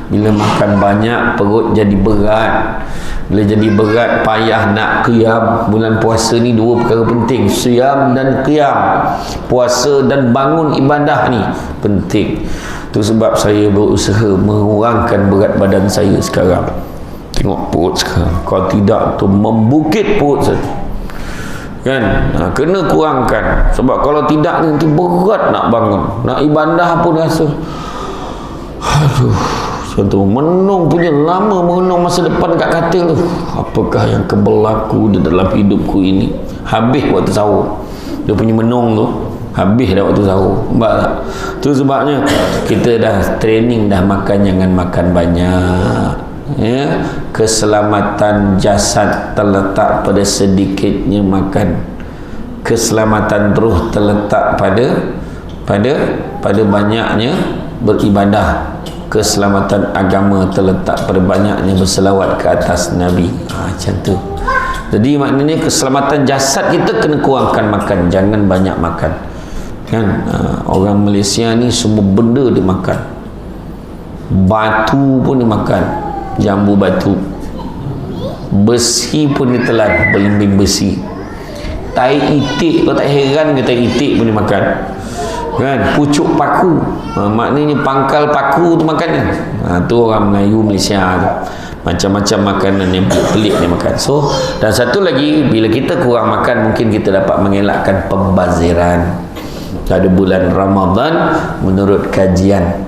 Bila makan banyak perut jadi berat. Bila jadi berat payah nak qiyam. Bulan puasa ni dua perkara penting, qiyam dan qiyam. Puasa dan bangun ibadah ni penting. Itu sebab saya berusaha mengurangkan berat badan saya sekarang. Tengok perut sekarang. Kalau tidak tu membukit perut saya. Kan? Kena kurangkan. Sebab kalau tidak nanti berat nak bangun. Nak ibadah pun rasa aduh. Contoh menung punya lama, menung masa depan kat katil tu. Apakah yang berlaku di dalam hidupku ini? Habis waktu sahur. Dia punya menung tu habis dah waktu sahur. Nampak tak? Tu sebabnya kita dah training, dah makan jangan makan banyak. Ya, keselamatan jasad terletak pada sedikitnya makan. Keselamatan ruh terletak pada banyaknya beribadah. Keselamatan agama terletak pada banyaknya berselawat ke atas Nabi. Macam tu. Jadi maknanya keselamatan jasad kita kena kurangkan makan, jangan banyak makan. Kan? Orang Malaysia ni semua benda dia makan. Batu pun dia makan, jambu batu. Besi pun dia telan, belimbing besi. Tai itik, kau tak heran ke tai itik pun dia makan. Kan? Pucuk paku, maknanya pangkal paku tu makan ni. Tu orang Melayu Malaysia tu. Macam-macam makanan yang pelik dia makan. So, dan satu lagi, bila kita kurang makan, mungkin kita dapat mengelakkan pembaziran. Pada bulan Ramadan, menurut kajian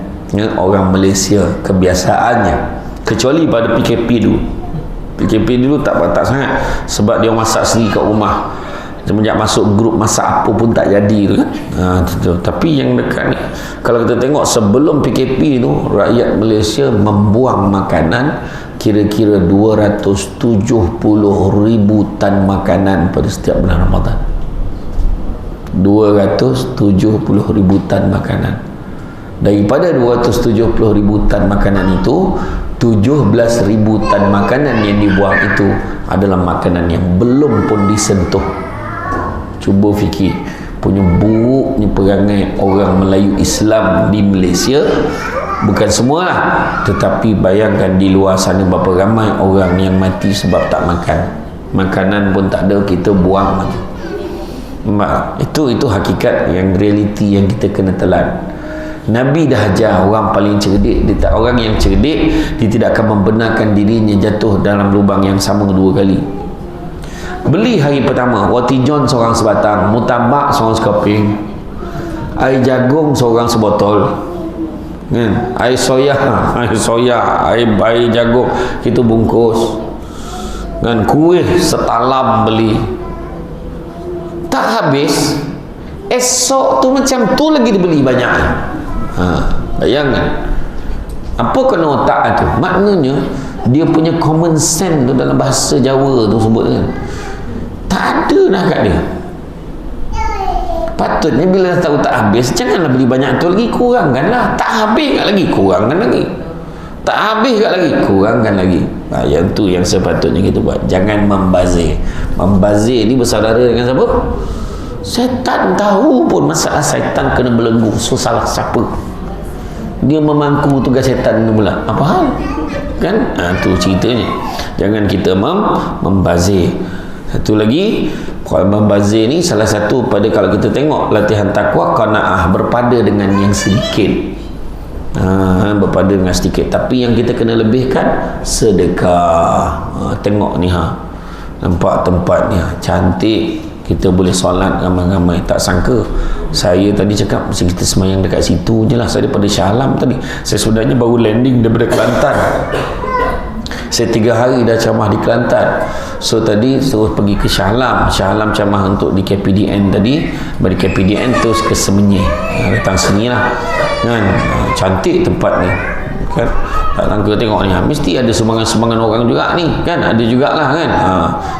orang Malaysia kebiasaannya, kecuali pada PKP dulu. PKP dulu tak sangat, sebab dia masak sendiri kat rumah. Semenjak masuk grup masak apa pun tak jadi tu kan. Tapi yang dekat ni, kalau kita tengok sebelum PKP tu, rakyat Malaysia membuang makanan kira-kira 270,000 tan makanan pada setiap bulan Ramadan. 270,000 tan makanan. Daripada 270,000 tan makanan itu, 17,000 tan makanan yang dibuang itu adalah makanan yang belum pun disentuh. Cuba fikir, punya buruknya perangai orang Melayu Islam di Malaysia. Bukan semualah, tetapi bayangkan di luar sana berapa ramai orang yang mati sebab tak makan. Makanan pun tak ada, kita buang lagi. Itu hakikat yang realiti yang kita kena telan. Nabi dah ajar orang paling cerdik, orang yang cerdik dia tidak akan membenarkan dirinya jatuh dalam lubang yang sama dua kali. Beli hari pertama roti john seorang sebatang, mutabak seorang sekeping, air jagung seorang sebotol, kan? Air soya, air jagung kita bungkus, kan? Kuih setalam beli. Tak habis, esok tu macam tu lagi dibeli banyak. Bayangkan apa kena otak tu. Maknanya dia punya common sense tu, dalam bahasa Jawa tu sebut kan, tak ada dah kat dia. Patutnya bila dah tahu tak habis, janganlah beli banyak tu lagi, kurangkanlah. Tak habis kat lagi, kurangkan lagi. Tak habis kat lagi, kurangkan lagi. Yang tu yang sepatutnya kita buat. Jangan membazir. Membazir ni bersaudara dengan siapa? Setan. Tahu pun masalah setan kena belenggu. So salah siapa? Dia memangku tugas setan ni pula. Apa hal? Kan? Tu ceritanya. Jangan kita membazir. Satu lagi, kalau membazir ni salah satu pada, kalau kita tengok latihan takwa, qanaah, berpada dengan yang sedikit. Berpada dengan sedikit. Tapi yang kita kena lebihkan sedekah. Tengok ni nampak tempat ni cantik, kita boleh solat ramai-ramai. Tak sangka saya tadi cakap mesti kita semayang dekat situ je lah. Saya daripada Shah Alam tadi, saya sebenarnya baru landing daripada Kelantan. Saya 3 hari dah ceramah di Kelantan. So tadi suruh pergi ke Shah Alam. Shah Alam ceramah untuk di KPDN tadi. Dari KPDN terus ke Semenyih. Datang sini lah kan. Cantik tempat ni kan. Tak sangka tengok ni, mesti ada sumbangan-sumbangan orang juga ni kan. Ada jugalah kan.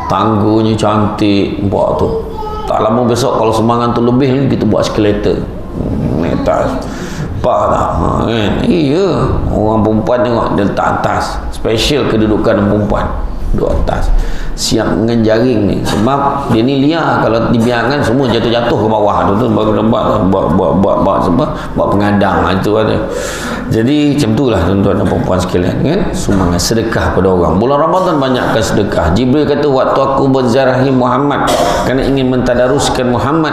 Tangganya cantik buat tu. Tak lama besok kalau sumbangan tu lebih lagi, kita buat eskalator naik atas. Nampak tak kan? Iya, orang perempuan tengok dia letak atas. Special kedudukan perempuan duduk atas, siap dengan jaring ni. Sebab dia ni liar, kalau dibiarkan semua jatuh-jatuh ke bawah tu baru buat pengadang itu ada. Jadi macam itulah tuan-tuan dan perempuan sekalian kan. Sumbangan sedekah pada orang. Bulan Ramadan banyakkan sedekah. Jibril kata, waktu aku berziarahi Muhammad kerana ingin mentadaruskan Muhammad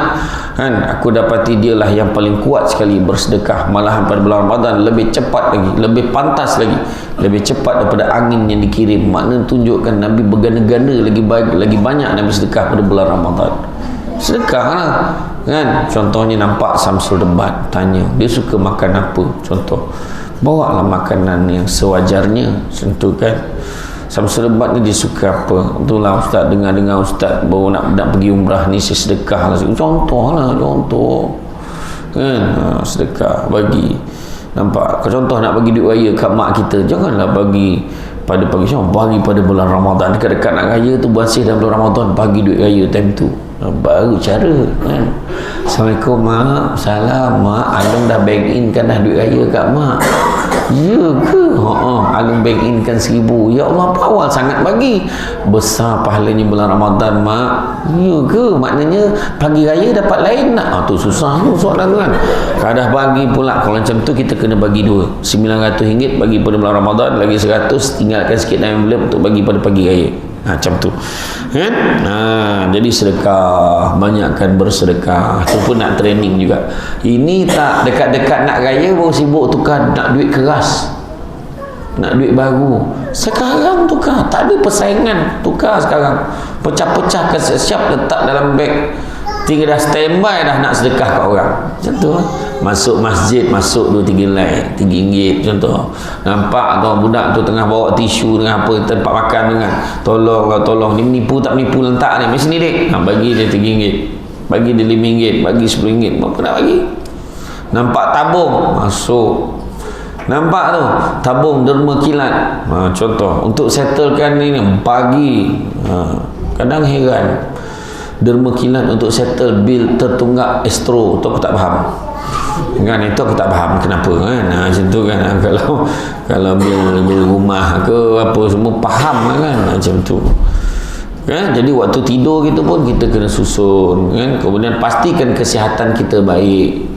kan, aku dapati dialah yang paling kuat sekali bersedekah. Malahan pada bulan Ramadan lebih cepat lagi, lebih pantas lagi, lebih cepat daripada angin yang dikirim. Maknanya tunjukkan Nabi berganda-ganda lagi baik, lagi banyak Nabi sedekah pada bulan Ramadan. Sedekah lah kan. Contohnya nampak Samsul Debat, tanya dia suka makan apa, contoh bawa lah makanan yang sewajarnya. Contoh kan, Samsul Debat ni dia suka apa, itulah ustaz dengar ustaz baru nak pergi umrah ni, saya sedekah lah. Contoh kan, sedekah bagi. Nampak, contoh nak bagi duit raya kat mak kita, janganlah bagi pada pagi siapa, bagi pada bulan Ramadan. Dekat-dekat nak raya tu, bersih dalam bulan Ramadan, bagi duit raya time tu, baru cara kan. Assalamualaikum mak, salam mak, Alung dah bank in kan dah duit raya kat mak. Ya ke? Alung bank in kan 1,000. Ya Allah, apa awal sangat bagi, besar pahalanya bulan Ramadan mak. Ya ke? Maknanya pagi raya dapat lain nak? Tu susah tu soalan tu kan. Kalau dah bagi pula, kalau macam tu kita kena bagi dua, RM900 bagi pada bulan Ramadan, lagi 100 tinggalkan sikit dalam envelope untuk bagi pada pagi raya. Macam tu kan. Jadi sedekah, banyakkan bersedekah. Itu pun nak training juga. Ini tak dekat-dekat nak raya baru sibuk tukar nak duit keras, nak duit baru. Sekarang tukar, tak ada persaingan, tukar sekarang, pecah-pecah, siap letak dalam beg, tinggal dah standby dah nak sedekah kat orang. Macam tu lah. Masuk masjid, masuk 2-3 helai, RM3 contoh. Nampak tu budak tu tengah bawa tisu dengan apa tempat makan dengan, tolong ni menipu tak menipu, letak ni mesti ni dek, bagi dia RM3, bagi dia RM5, bagi RM10, berapa nak bagi. Nampak tabung masuk, nampak tu tabung derma kilat, contoh untuk settlekan ni bagi. Kadang heran, derma kilat untuk settle bil tertunggak Astro tu aku tak faham kan. Itu aku tak faham kenapa kan. Macam tu kan. Kalau bil rumah ke apa semua faham kan, macam tu kan. Jadi waktu tidur kita pun kita kena susun kan. Kemudian pastikan kesihatan kita baik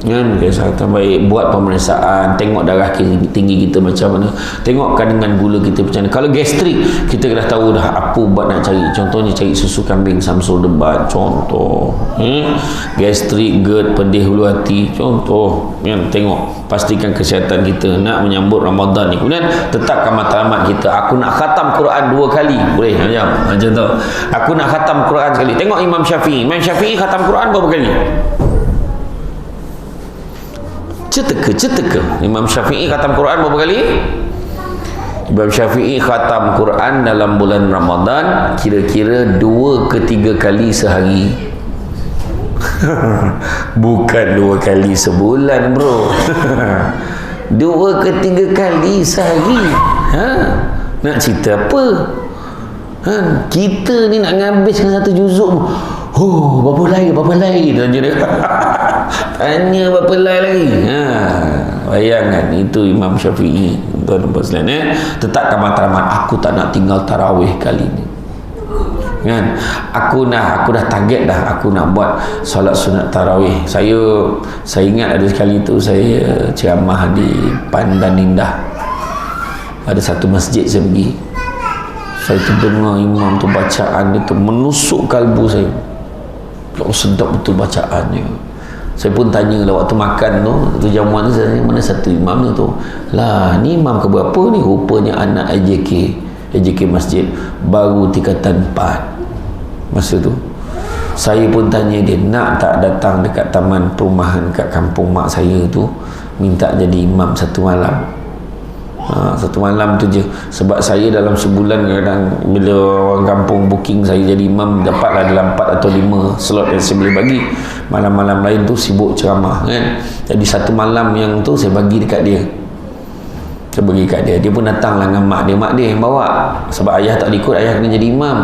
kan, kesihatan baik, buat pemeriksaan, tengok darah tinggi kita macam mana, tengok kandungan gula kita macam mana. Kalau gastrik, kita dah tahu dah apa ubat nak cari. Contohnya cari susu kambing Samsul Debat contoh. Gastrik, GERD, pedih hulu hati contoh kan. Tengok, pastikan kesihatan kita nak menyambut Ramadan ni. Kemudian tetapkan matlamat kita. Aku nak khatam Quran 2 kali, boleh macam tu. Aku nak khatam Quran sekali. Tengok Imam Syafi'i khatam Quran berapa kali? Ceteka. Imam Syafi'i khatam Quran berapa kali? Imam Syafi'i khatam Quran dalam bulan Ramadan kira-kira 2 ke 3 kali sehari. Bukan 2 kali sebulan bro. 2 ke 3 kali sehari. Nak cerita apa? Kita ni nak nghabiskan 1 juzuk, berapa lagi tanya dia. Tanya berapa lagi. Bayangkan itu Imam Syafi'i. Tuan-tuan sekalian, tetapkan matlamat. Aku tak nak tinggal tarawih kali ni kan. Aku dah target dah, aku nak buat solat sunat tarawih. Saya ingat ada sekali tu saya ceramah di Pandan Indah. Ada satu masjid saya pergi, saya terdengar imam tu bacaan dia tu menusuk kalbu saya. Sedap betul bacaannya. Saya pun tanya lah waktu makan tu jamuan tu, saya tanya mana satu imam tu. Lah ni imam ke berapa ni? Rupanya anak AJK masjid, baru tingkatan 4 masa tu. Saya pun tanya dia, nak tak datang dekat taman perumahan kat kampung mak saya tu, minta jadi imam 1 malam. Satu malam tu je. Sebab saya dalam sebulan kadang bila orang kampung booking saya jadi imam, dapatlah dalam 4 atau 5 slot yang saya boleh bagi. Malam-malam lain tu sibuk ceramah kan. Jadi satu malam yang tu saya bagi dekat dia. Saya bagi kat dia. Dia pun datang lah dengan mak dia. Mak dia yang bawa. Sebab ayah tak ikut, ayah kena jadi imam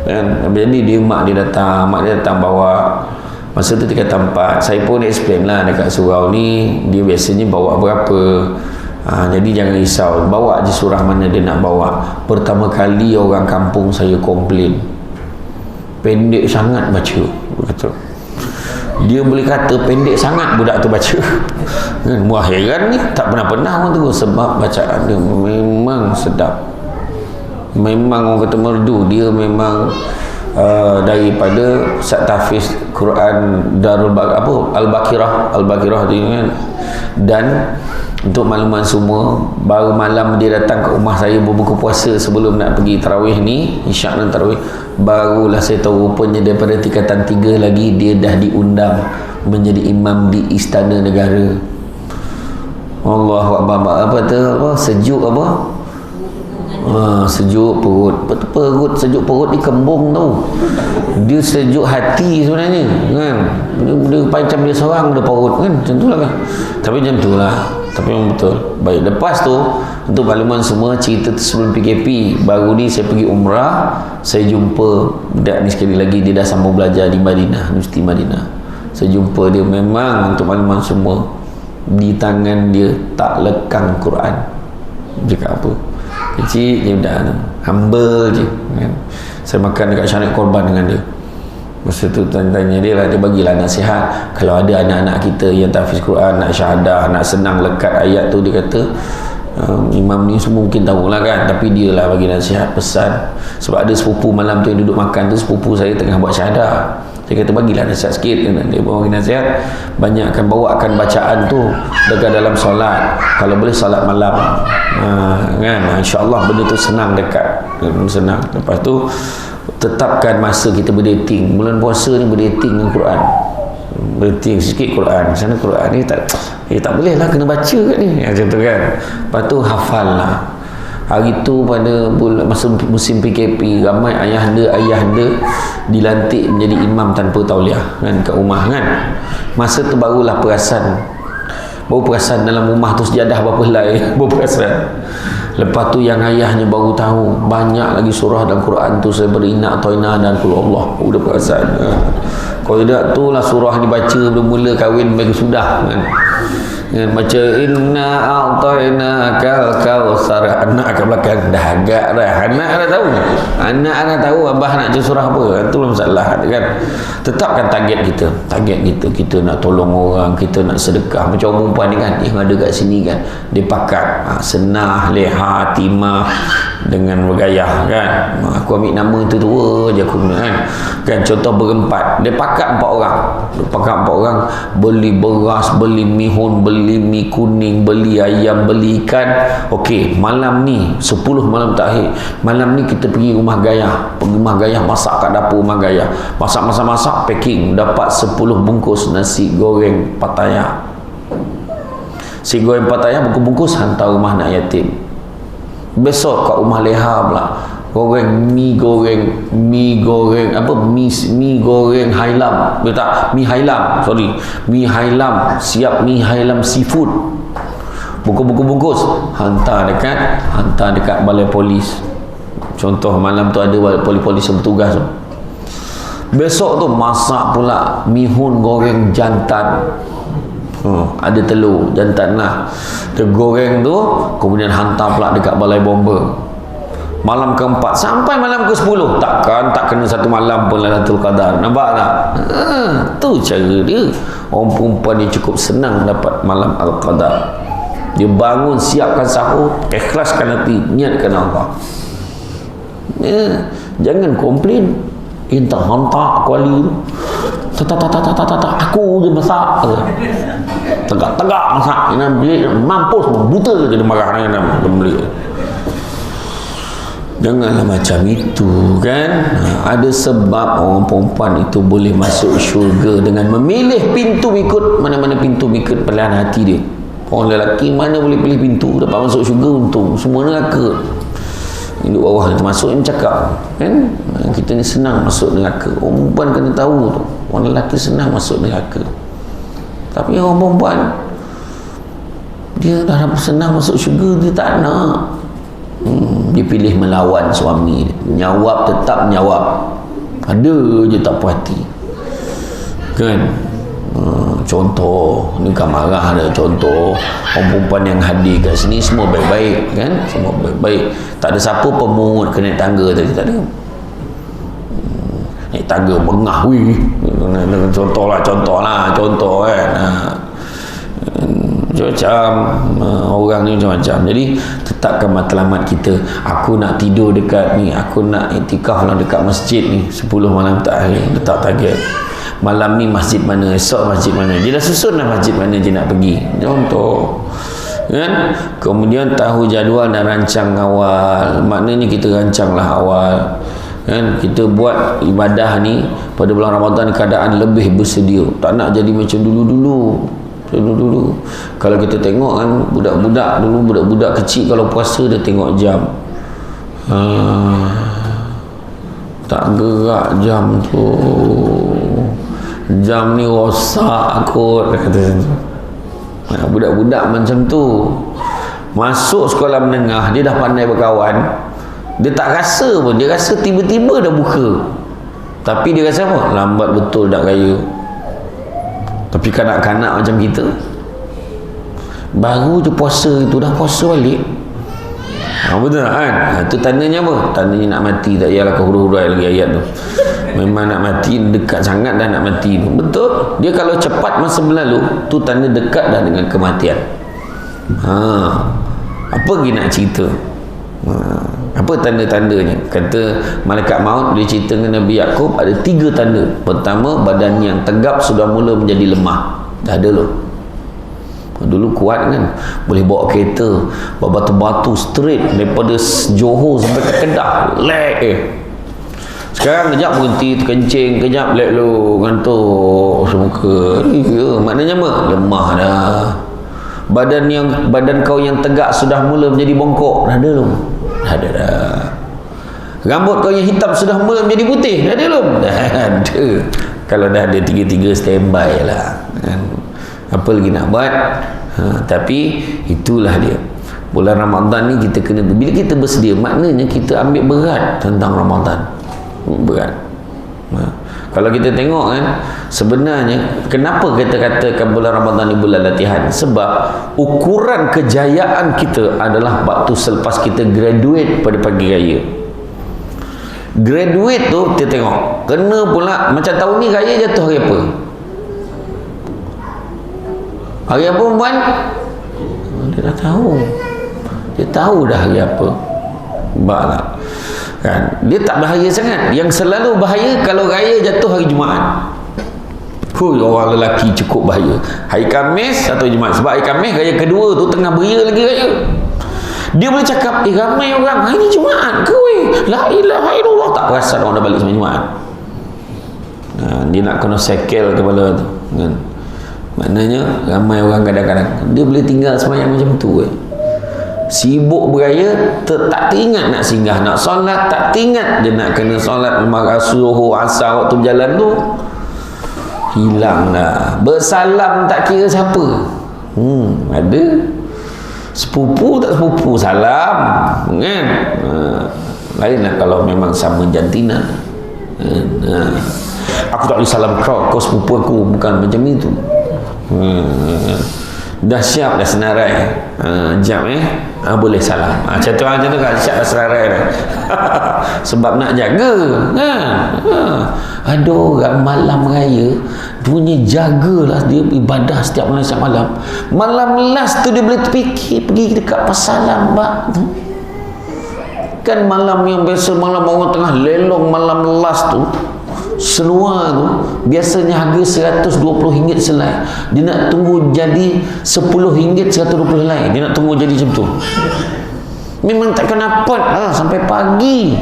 kan. Jadi dia mak dia datang. Mak dia datang bawa. Masa tu dia kata 4. Saya pun explain lah dekat surau ni, dia biasanya bawa berapa. Jadi jangan risau, bawa je surah mana dia nak bawa. Pertama kali orang kampung saya komplain, pendek sangat baca. Kata dia boleh kata pendek sangat budak tu baca kan. Wah, heran ni, tak pernah orang tu. Sebab bacaan dia memang sedap, memang orang kata merdu. Dia memang daripada Ustaz Tafiz Quran Darul Al-Baqirah tu kan. Dan untuk makluman semua, baru malam dia datang ke rumah saya berbuka puasa sebelum nak pergi tarawih ni, isyak dan tarawih, barulah saya tahu rupanya daripada tingkatan 3 lagi dia dah diundang menjadi imam di Istana Negara. Allahu Akbar. Apa tu? Sejuk apa? Sejuk perut. Sejuk perut ni kembung tau. Dia sejuk hati sebenarnya kan. Dia macam dia seorang dia perut kan. Macam tu lah kan. Tapi macam tu lah. Tapi memang betul. Baik, lepas tu untuk makluman semua, cerita tu sebelum PKP. Baru ni saya pergi umrah, saya jumpa budak ni sekali lagi. Dia dah sambung belajar di Madinah, Universiti Madinah. Saya jumpa dia. Memang untuk makluman semua, di tangan dia tak lekang Quran. Cakap apa, kecil je dah, humble je kan. Saya makan dekat Syarikat Korban dengan dia. Masa tu tanya dia lah, dia bagilah nasihat. Kalau ada anak-anak kita yang tahfiz Quran, nak syahadah, nak senang lekat ayat tu, dia kata imam ni semua mungkin tahulah kan, tapi dia lah bagi nasihat, pesan. Sebab ada sepupu malam tu yang duduk makan tu, sepupu saya tengah buat syahadah. Saya kata bagilah nasihat sikit kan. Dia bagi nasihat, banyakkan bawakan bacaan tu dekat dalam solat, kalau boleh solat malam kan. InsyaAllah benda tu senang dekat, senang. Lepas tu tetapkan masa kita berdating. Bulan puasa ni berdating dengan Quran, berdating sikit Quran. Sana Quran ni tak boleh lah, kena baca kat ni macam tu kan. Lepas tu hafal lah. Hari tu pada masa musim PKP, ramai ayahanda dilantik menjadi imam tanpa tauliah kan, kat rumah kan. Masa tu barulah perasan dalam rumah tu sejadah berapa helai. Baru perasan. Lepas tu yang ayahnya baru tahu banyak lagi surah dalam Quran tu daripada Inna Atoina dan Qul Allah. Udah perasan. Kalau tidak tu lah surah dibaca belum mula kahwin bagi sudah kan. Baca Inna A'taina Kal Kautsar, anak kat belakang dah agak dah. Anak dah tahu abah nak baca surah apa. Itu lah masalah kan. Tetapkan target kita. Kita nak tolong orang, kita nak sedekah. Macam orang perempuan ni kan, yang ada kat sini kan, dia pakat Senah, Leha, Timah dengan bergayah kan. Aku ambil nama tu tua je aku guna kan. Contoh berempat, dia pakat 4 orang, beli beras, beli mihun, beli mi kuning, beli ayam, beli ikan. Okey, malam ni 10 malam terakhir, malam ni kita pergi rumah Gayah, masak kat dapur rumah Gayah, masak packing, dapat 10 bungkus nasi goreng Pattaya. Si goreng Pattaya bungkus hantar rumah anak yatim. Besok kat rumah Leha pula, mie goreng hailam. Mie hailam, siap mie hailam seafood. Bungkus hantar dekat balai polis. Contoh malam tu ada balai polis yang bertugas tu. Besok tu masak pula mihun goreng jantan. Ada telur jantan lah, dia goreng tu, kemudian hantar pula dekat balai bomba. Malam keempat sampai malam ke-10, tak kena satu malam pun Lailatul Qadar. Nampak tak? Tu cara dia. Orang perempuan ni cukup senang dapat malam Al-Qadar. Dia bangun, siapkan sahur, ikhlaskan hati, niatkan Allah. Jangan komplain. Tak hantar kuali tu, aku je masak, tegak masak, mampus buta je dia marah dengan pembeli. Janganlah macam itu kan. Ada sebab orang perempuan itu boleh masuk syurga dengan memilih pintu ikut mana-mana pintu ikut pilihan hati dia. Orang lelaki mana boleh pilih pintu, dapat masuk syurga untung, semua neraka. Duduk bawah ni termasuk yang cakap kan, kita ni senang masuk neraka. Orang perempuan kena tahu tu, orang lelaki senang masuk neraka. Tapi orang perempuan, dia dah senang masuk syurga, dia tak nak. Dia pilih melawan suami dia. Menyawab, tetap menyawab, ada je tak puas hati kan. Contoh ni kan marah ada contoh orang perempuan yang hadir kat sini semua baik-baik kan, semua baik-baik, tak ada siapa pemungut ke naik tangga tadi, tak ada. Naik tangga bengah wih, contoh kan. Macam orang ni macam-macam. Jadi tetapkan matlamat kita. Aku nak tidur dekat ni, aku nak iktikaf lah dekat masjid ni 10 malam terakhir, letak target. Malam ni masjid mana, esok masjid mana. Dia dah susun lah masjid mana dia nak pergi. Contoh kan. Kemudian tahu jadual dan rancang awal. Maknanya kita rancanglah awal kan. Kita buat ibadah ni pada bulan Ramadan keadaan lebih bersedia. Tak nak jadi macam dulu-dulu. Kalau kita tengok kan, budak-budak dulu, budak-budak kecil kalau puasa dia tengok jam. Tak gerak jam tu. Jam ni rosak kot, kata. Budak-budak macam tu. Masuk sekolah menengah, dia dah pandai berkawan. Dia tak rasa pun, dia rasa tiba-tiba dah buka. Tapi dia rasa apa? Lambat betul nak raya. Tapi kanak-kanak macam kita, baru je puasa itu dah puasa balik. Betul kan? Itu tandanya apa? Tandanya nak mati. Tak payahlah kau huruf-hurai lagi ayat tu. Memang nak mati, dekat sangat dah nak mati tu. Betul. Dia kalau cepat masa berlalu, tu tanda dekat dah dengan kematian. Apa lagi nak cerita? Apa tanda-tandanya? Kata malaikat maut, dia cerita dengan Nabi Yaakob, ada 3 tanda. Pertama, badan yang tegap sudah mula menjadi lemah. Dah ada loh. Dulu kuat kan, boleh bawa kereta, bawa batu-batu straight daripada Johor sampai ke Kedah, sekarang kejap berhenti, terkencing, kejap lek lu, ngantuk semuka. Maknanya apa? Lemah dah. Badan kau yang tegak sudah mula menjadi bongkok. Dah ada belum? Dah ada dah. Rambut kau yang hitam sudah mula menjadi putih. Dah ada belum? Dah ada. Kalau dah ada 3-3 standby lah kan. Apa lagi nak buat? Tapi itulah dia. Bulan Ramadan ni kita kena, bila kita bersedia, maknanya kita ambil berat tentang Ramadan. Berat. Kalau kita tengok kan, sebenarnya kenapa kita katakan bulan Ramadan ni bulan latihan? Sebab ukuran kejayaan kita adalah waktu selepas kita graduate pada pagi raya. Graduate tu kita tengok, kena pula macam tahun ni raya jatuh hari apa? Hari apa perempuan? Dia dah tahu. Dia tahu dah hari apa. Baiklah. Kan? Dia tak bahaya sangat. Yang selalu bahaya kalau raya jatuh hari Jumaat. Orang lelaki cukup bahaya. Hari Khamis atau Jumaat. Sebab hari Khamis raya kedua tu tengah beria lagi raya. Dia boleh cakap, ramai orang hari ni Jumaat ke weh? La ilaha illallah. Tak perasan orang dah balik sampai Jumaat. Dia nak kena sekel kepala tu kan? Maknanya ramai orang kadang-kadang dia boleh tinggal sembahyang macam tu sibuk beraya, tak teringat nak singgah, nak solat tak teringat, dia nak kena solat maghrib, subuh, asar waktu berjalan tu hilang dah. Bersalam tak kira siapa. Ada sepupu tak sepupu salam kan. Lainlah kalau memang sama jantina. Aku tak boleh salam kau sepupu aku, bukan macam itu. Dah siap dah senarai, jap boleh salam. Macam tu kan, siap dah senarai dah. Sebab nak jaga kan. Ada orang malam raya punya jagalah, dia ibadah setiap malam. Malam last tu dia boleh terfikir pergi dekat pasaran tu kan. Malam yang biasa malam orang tengah lelong, malam last tu senua tu biasanya harga RM120 selai, dia nak tunggu jadi RM10 RM120 selai, dia nak tunggu jadi macam tu. Memang takkan dapat sampai pagi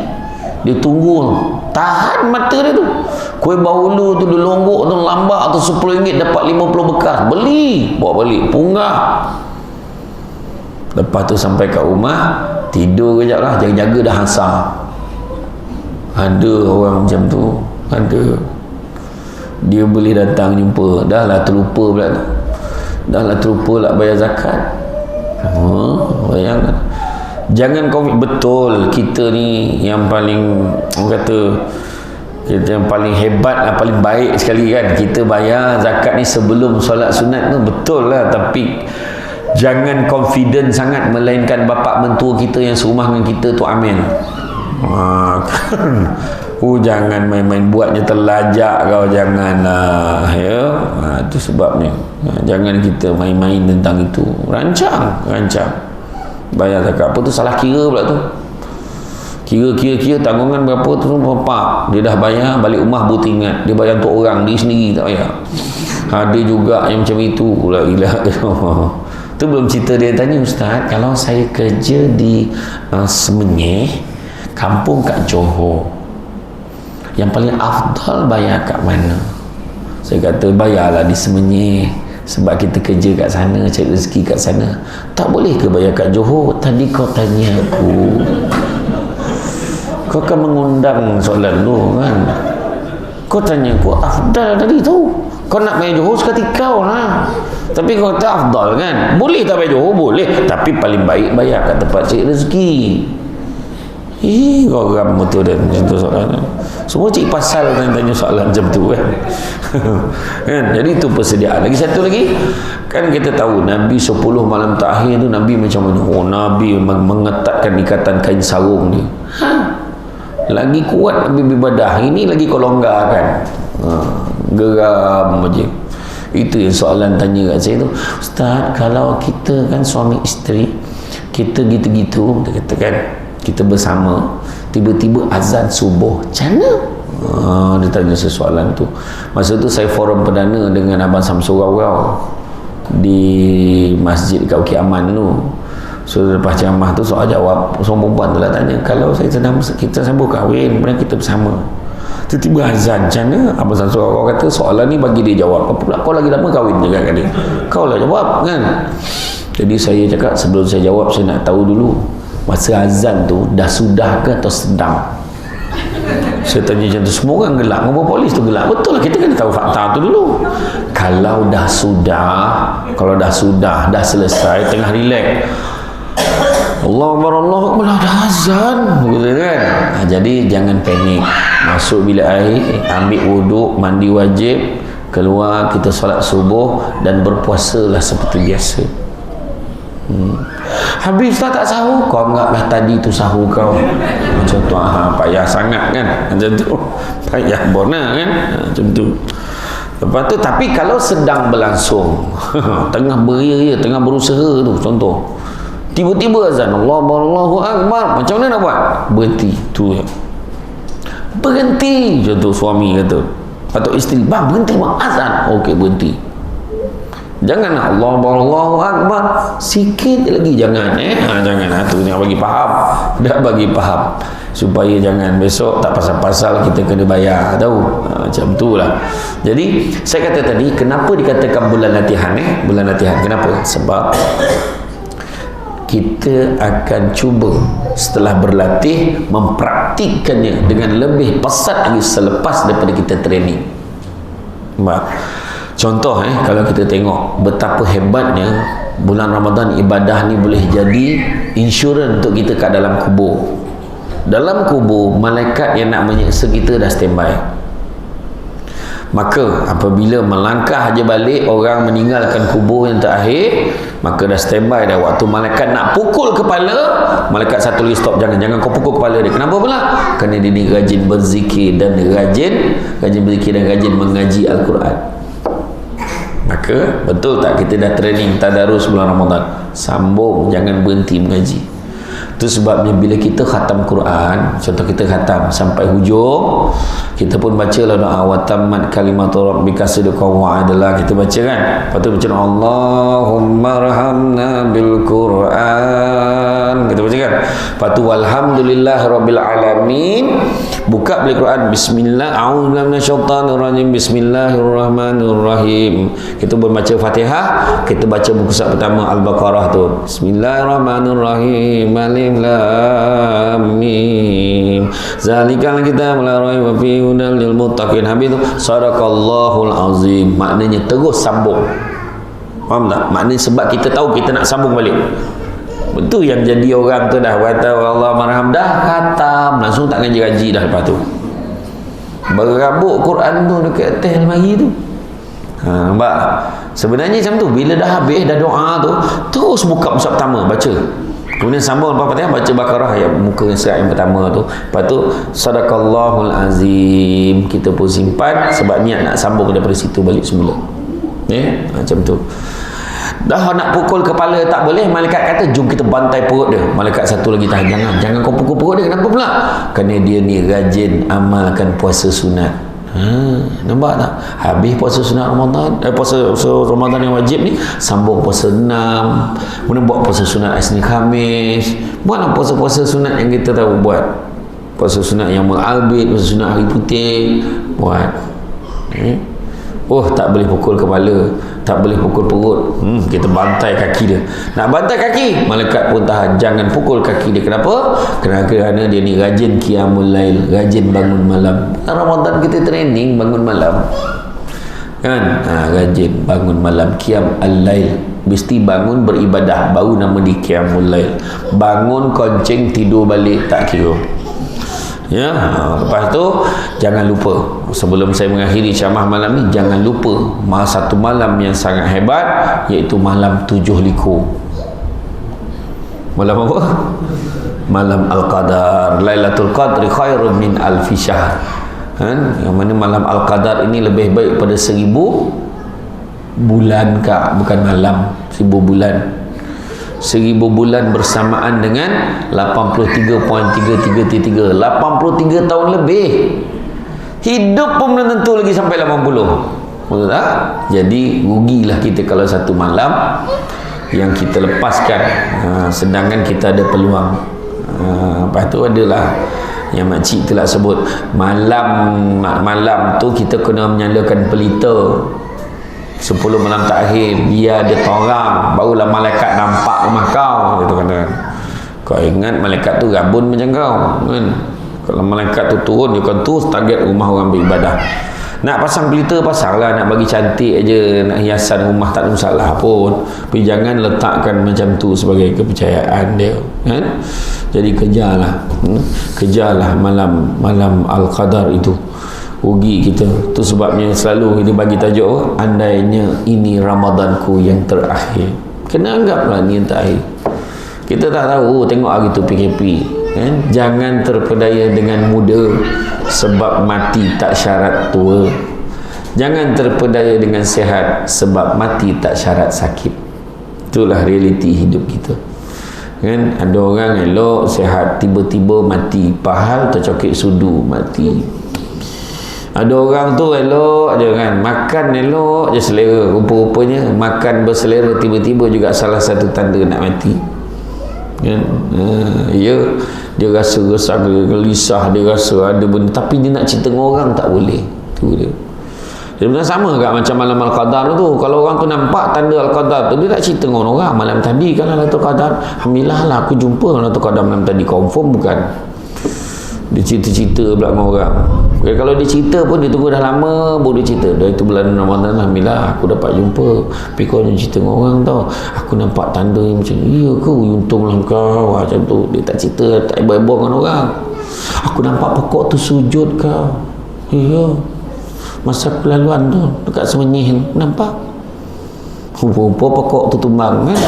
dia tunggu, tahan mata dia tu. Kuih bahulu tu dia longgok tu, lambak tu RM10 dapat 50 bekas, beli bawa balik, punggah Lepas tu sampai kat rumah, tidur kejap lah, jaga-jaga dah hasar. Ada orang macam tu, ada. Dia boleh datang jumpa, dah lah terlupa pula, dah lah terlupa nak bayar zakat. Bayangkan. Jangan kau, betul kita ni yang paling, orang kata kita yang paling hebat lah, paling baik sekali kan, kita bayar zakat ni sebelum solat sunat tu, betul lah. Tapi jangan confident sangat, melainkan bapa mentua kita yang serumah dengan kita tu amin. Jangan main-main buatnya terlajak kau, janganlah ya. Itu sebabnya jangan kita main-main tentang itu. Rancang bayar zakat. Apa tu salah kira pula tu, kira tanggungan berapa tu, pak dia dah bayar, balik rumah baru ingat dia bayar untuk orang, dia sendiri tak bayar. Ada juga yang macam itu pula, gila. Tu belum cerita dia tanya, Ustaz, kalau saya kerja di Semenyih, kampung kat Johor, yang paling afdal bayar kat mana? Saya kata bayarlah di Semenyih, sebab kita kerja kat sana, cari rezeki kat sana. Tak boleh ke bayar kat Johor? Tadi kau tanya aku, kau kan mengundang soalan tu kan, kau tanya aku afdal tadi tu. Kau nak bayar Johor sekali kau lah, tapi kau kata afdal kan. Boleh tak bayar Johor? Boleh, tapi paling baik bayar kat tempat cari rezeki. Kau geram betul dan macam tu soalan. Semua cik pasal tanya soalan macam tu kan. Kan? Jadi itu persediaan. Lagi satu lagi, kan kita tahu Nabi 10 malam terakhir tu Nabi macam mana? Nabi mengetatkan ikatan kain sarung ni. Lagi kuat Nabi beribadah. Ini lagi kau longgarkan. Geram aja. Itu yang soalan tanya kat saya tu, Ustaz, kalau kita kan suami isteri, kita gitu-gitu, dia katakan kita bersama, tiba-tiba azan subuh, macam mana? Dia tanya saya soalan tu. Masa tu saya forum perdana dengan Abang Samsul Rau di masjid kat Bukit Aman tu. So lepas ceramah tu soal jawab, seorang perempuan tu lah tanya, kalau kita sambung kahwin, kemudian kita bersama, tiba-tiba azan, macam mana? Abang Samsul Rau kata soalan ni bagi dia jawab. Apa pula kau lagi lama kahwin je kan dia? Kau lah jawab kan? Jadi saya cakap, sebelum saya jawab, saya nak tahu dulu, masa azan tu dah sudah ke atau sedang? Saya tanya macam tu, semua orang gelak, ngobrol polis tu gelak. Betul lah, kita kena tahu fakta tu dulu. Kalau dah sudah, dah selesai, tengah relax, Allah dah azan, betul kan? Jadi jangan panik, masuk bilik air, ambil wuduk, mandi wajib, keluar, kita solat subuh dan berpuasalah seperti biasa. Habis tak sahur, kau anggaplah tadi tu sahur kau. Macam tu, payah sangat kan, macam tu, payah bona kan, macam tu. Lepas tu, tapi kalau sedang berlangsung, tengah beria, tengah berusaha tu, contoh, tiba-tiba azan, Allahu Akbar, macam mana nak buat? Berhenti, tu ya. Berhenti, contoh suami kata, atau isteri, bang berhenti bang, azan, okey berhenti. Jangan Allahu Akbar, sikit lagi, jangan jangan, tu nak bagi faham, dah bagi faham, supaya jangan besok tak pasal-pasal kita kena bayar, tahu, macam tu lah. Jadi saya kata tadi, kenapa dikatakan bulan latihan? Bulan latihan, kenapa? Sebab kita akan cuba setelah berlatih mempraktikkannya dengan lebih pesat lagi selepas daripada kita training. Contoh kalau kita tengok betapa hebatnya bulan Ramadan, ibadah ni boleh jadi insurans untuk kita kat dalam kubur. Dalam kubur, malaikat yang nak menyeksa kita dah standby. Maka apabila melangkah aja balik, orang meninggalkan kubur yang terakhir, maka dah standby dah. Waktu malaikat nak pukul kepala, malaikat satu lagi stop, jangan kau pukul kepala dia. Kenapa pula? Kerana dia ni rajin berzikir dan rajin berzikir dan rajin mengaji Al-Quran. Maka betul tak kita dah training tadarus bulan Ramadan, sambung, jangan berhenti mengaji. Itu sebabnya bila kita khatam Quran, contoh kita khatam sampai hujung, kita pun bacalah doa wa tammat kalimatu rabbika sidqan wa adla, kita baca kan. Lepas tu baca Allahumma arhamna bil Quran, kita baca kan. Patu walhamdulillahirabbil alamin. Buka balik Quran, bismillah, a'udzubillahi minasyaitonirrajim, bismillahirrahmanirrahim. Kita membaca Fatihah, kita baca buku surat pertama Al-Baqarah tu. Bismillahirrahmanirrahim. Alif lam mim. Zalikal kitabul la raiba fihi hudal lil muttaqin. Habis tu sadaqallahul azim. Maknanya terus sambung. Faham tak? Maknanya sebab kita tahu kita nak sambung balik. Betul yang jadi orang tu dah kata Allah marham dah khatam, langsung tak ngaji-ngaji dah lepas tu. Berabuk Quran tu dekat atas lemari tu. Nampak? Sebenarnya macam tu, bila dah habis dah doa tu, terus buka surat pertama baca. Kemudian sambung lepas Fatihah baca Baqarah ayat muka surat yang pertama tu. Lepas tu sadaqallahul azim. Kita pun simpan sebab niat nak sambung daripada situ balik semula. Macam tu. Dah nak pukul kepala tak boleh, malaikat kata jom kita bantai perut dia. Malaikat satu lagi tahan, jangan kau pukul perut dia. Kenapa pula? Kerana dia ni rajin amalkan puasa sunat. Nampak tak? Habis puasa sunat Ramadan, puasa Ramadan yang wajib ni, sambung puasa 6, kemudian buat puasa sunat Isnin Khamis. Buatlah puasa-puasa sunat yang kita tahu buat. Puasa sunat yang mengabid, puasa sunat hari putih, buat. Tak boleh pukul kepala, tak boleh pukul perut. Kita bantai kaki dia. Nak bantai kaki, malaikat pun tahan, jangan pukul kaki dia. Kenapa? Kerana dia ni rajin qiyamul lail, rajin bangun malam. Ramadan kita training bangun malam kan. Rajin bangun malam, qiyam al-lail. Mesti bangun beribadah, baru nama di qiyamul lail. Bangun koncing tidur balik tak kira. Lepas tu jangan lupa, sebelum saya mengakhiri ceramah malam ni, jangan lupa satu malam yang sangat hebat, iaitu malam 7 likur. Malam apa? Malam Al-Qadar. Lailatul Qadri khairun min alfi syahr. Yang mana malam Al-Qadar ini lebih baik pada 1000 bulan kak, bukan malam, 1000 bulan. 1000 bulan bersamaan dengan 83.333, 83 tahun lebih. Hidup pun belum tentu lagi sampai 80. Betul tak? Jadi rugilah kita kalau satu malam yang kita lepaskan, sedangkan kita ada peluang. Lepas tu adalah yang makcik telah sebut, malam tu kita kena menyalakan pelita 10 malam terakhir, dia ada torang, barulah malaikat nampak rumah kau. Gitu kan. Kau ingat malaikat tu rabun macam kau kan? Kalau malaikat tu turun, dia akan terus target rumah orang beribadah. Nak pasang pelita, pasanglah. Nak bagi cantik aja, nak hiasan rumah, tak ada masalah pun. Tapi jangan letakkan macam tu sebagai kepercayaan dia kan? Jadi kejarlah malam Al-Qadar itu. Rugi kita. Tu sebabnya selalu kita bagi tajuk, andainya ini Ramadanku yang terakhir. Kena anggaplah ni yang terakhir. Kita tak tahu, tengok hari tu PKP kan? Jangan terpedaya dengan muda, sebab mati tak syarat tua. Jangan terpedaya dengan sihat, sebab mati tak syarat sakit. Itulah realiti hidup kita kan? Ada orang elok sihat, tiba-tiba mati. Pahal tercokek sudu, mati. Ada orang tu elok je kan, makan elok je selera, rupa-rupanya makan berselera, tiba-tiba juga salah satu tanda nak mati kan? Dia rasa resah, gelisah, dia rasa ada benda, tapi dia nak cerita dengan orang tak boleh. Tu dia. Dia benar sama kat macam malam Al-Qadar tu. Kalau orang tu nampak tanda Al-Qadar tu, dia tak cerita dengan orang. Malam tadi kan Lailatul Qadar, alhamdulillah lah aku jumpa Lailatul Qadar malam tadi. Confirm bukan? Dia cerita-cerita pula dengan orang. Kalau dia cerita pun dia tunggu dah lama baru dia cerita. Dah itu bulan Ramadan, alhamdulillah aku dapat jumpa. Tapi kau jangan cerita dengan orang tau, aku nampak tanda yang macam ni. Ya ke? Untunglah kau macam tu. Dia tak cerita, tak heboh-heboh dengan orang. Aku nampak pokok tu sujud kau. Ya, masa pelaluan tu dekat Semenyih nampak. Rupa-rupa pokok tu tumbang kan.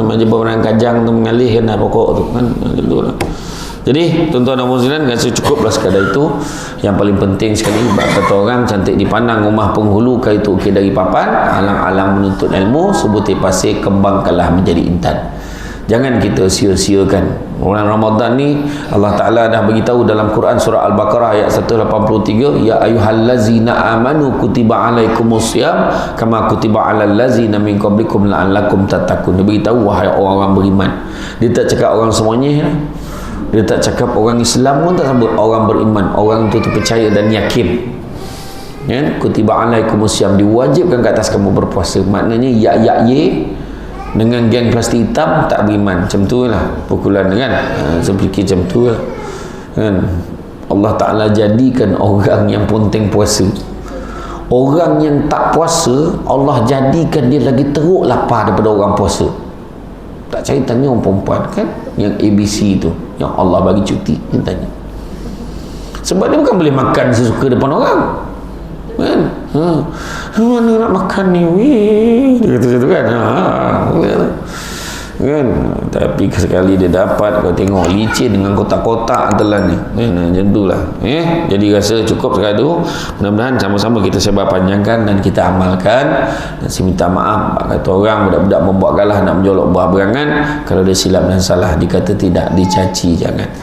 Macam orang kajang tu mengalih kan pokok tu kan. Jadi tuan-tuan dan muslimin, rasa cukuplah sekadar itu. Yang paling penting sekali, kata orang, cantik dipandang rumah penghulu, kaitu ukir dari papan, alang-alang menuntut ilmu, sebutir pasir kembangkanlah menjadi intan. Jangan kita sia-siakan bulan Ramadan ni. Allah Ta'ala dah beritahu dalam Quran surah Al-Baqarah ayat 183, ya ayyuhallazina amanu kutiba alaikumusiyam kama kutiba alal ladzina min qablikum la'allakum tattaqun. Dia beritahu wahai orang-orang beriman. Dia tak cakap orang semuanya ya. Dia tak cakap orang Islam pun tak sebut, orang beriman, orang itu terpercaya dan yakin. Ya, kutiba alaikumusiyam, diwajibkan ke atas kamu berpuasa. Maknanya ye dengan geng plastik hitam tak beriman. Macam tu lah pukulan kan. Saya fikir macam tu lah kan. Allah Ta'ala jadikan orang yang ponteng puasa, orang yang tak puasa Allah jadikan dia lagi teruk lapar daripada orang puasa. Tak cari tanya orang perempuan kan, yang ABC tu, yang Allah bagi cuti, dia tanya. Sebab dia bukan boleh makan sesuka depan orang kan. Mana nak makan ni weh, dia kata macam tu kan. Kan, tapi sekali dia dapat, kau tengok licin dengan kotak-kotak telan ni macam tu lah. Jadi rasa cukup sekali tu. Mudah-mudahan sama-sama kita sebar panjangkan dan kita amalkan. Dan saya minta maaf kata orang budak-budak membuat galah nak menjolok buah berangan, kalau dia silap dan salah dikata tidak, dicaci jangan.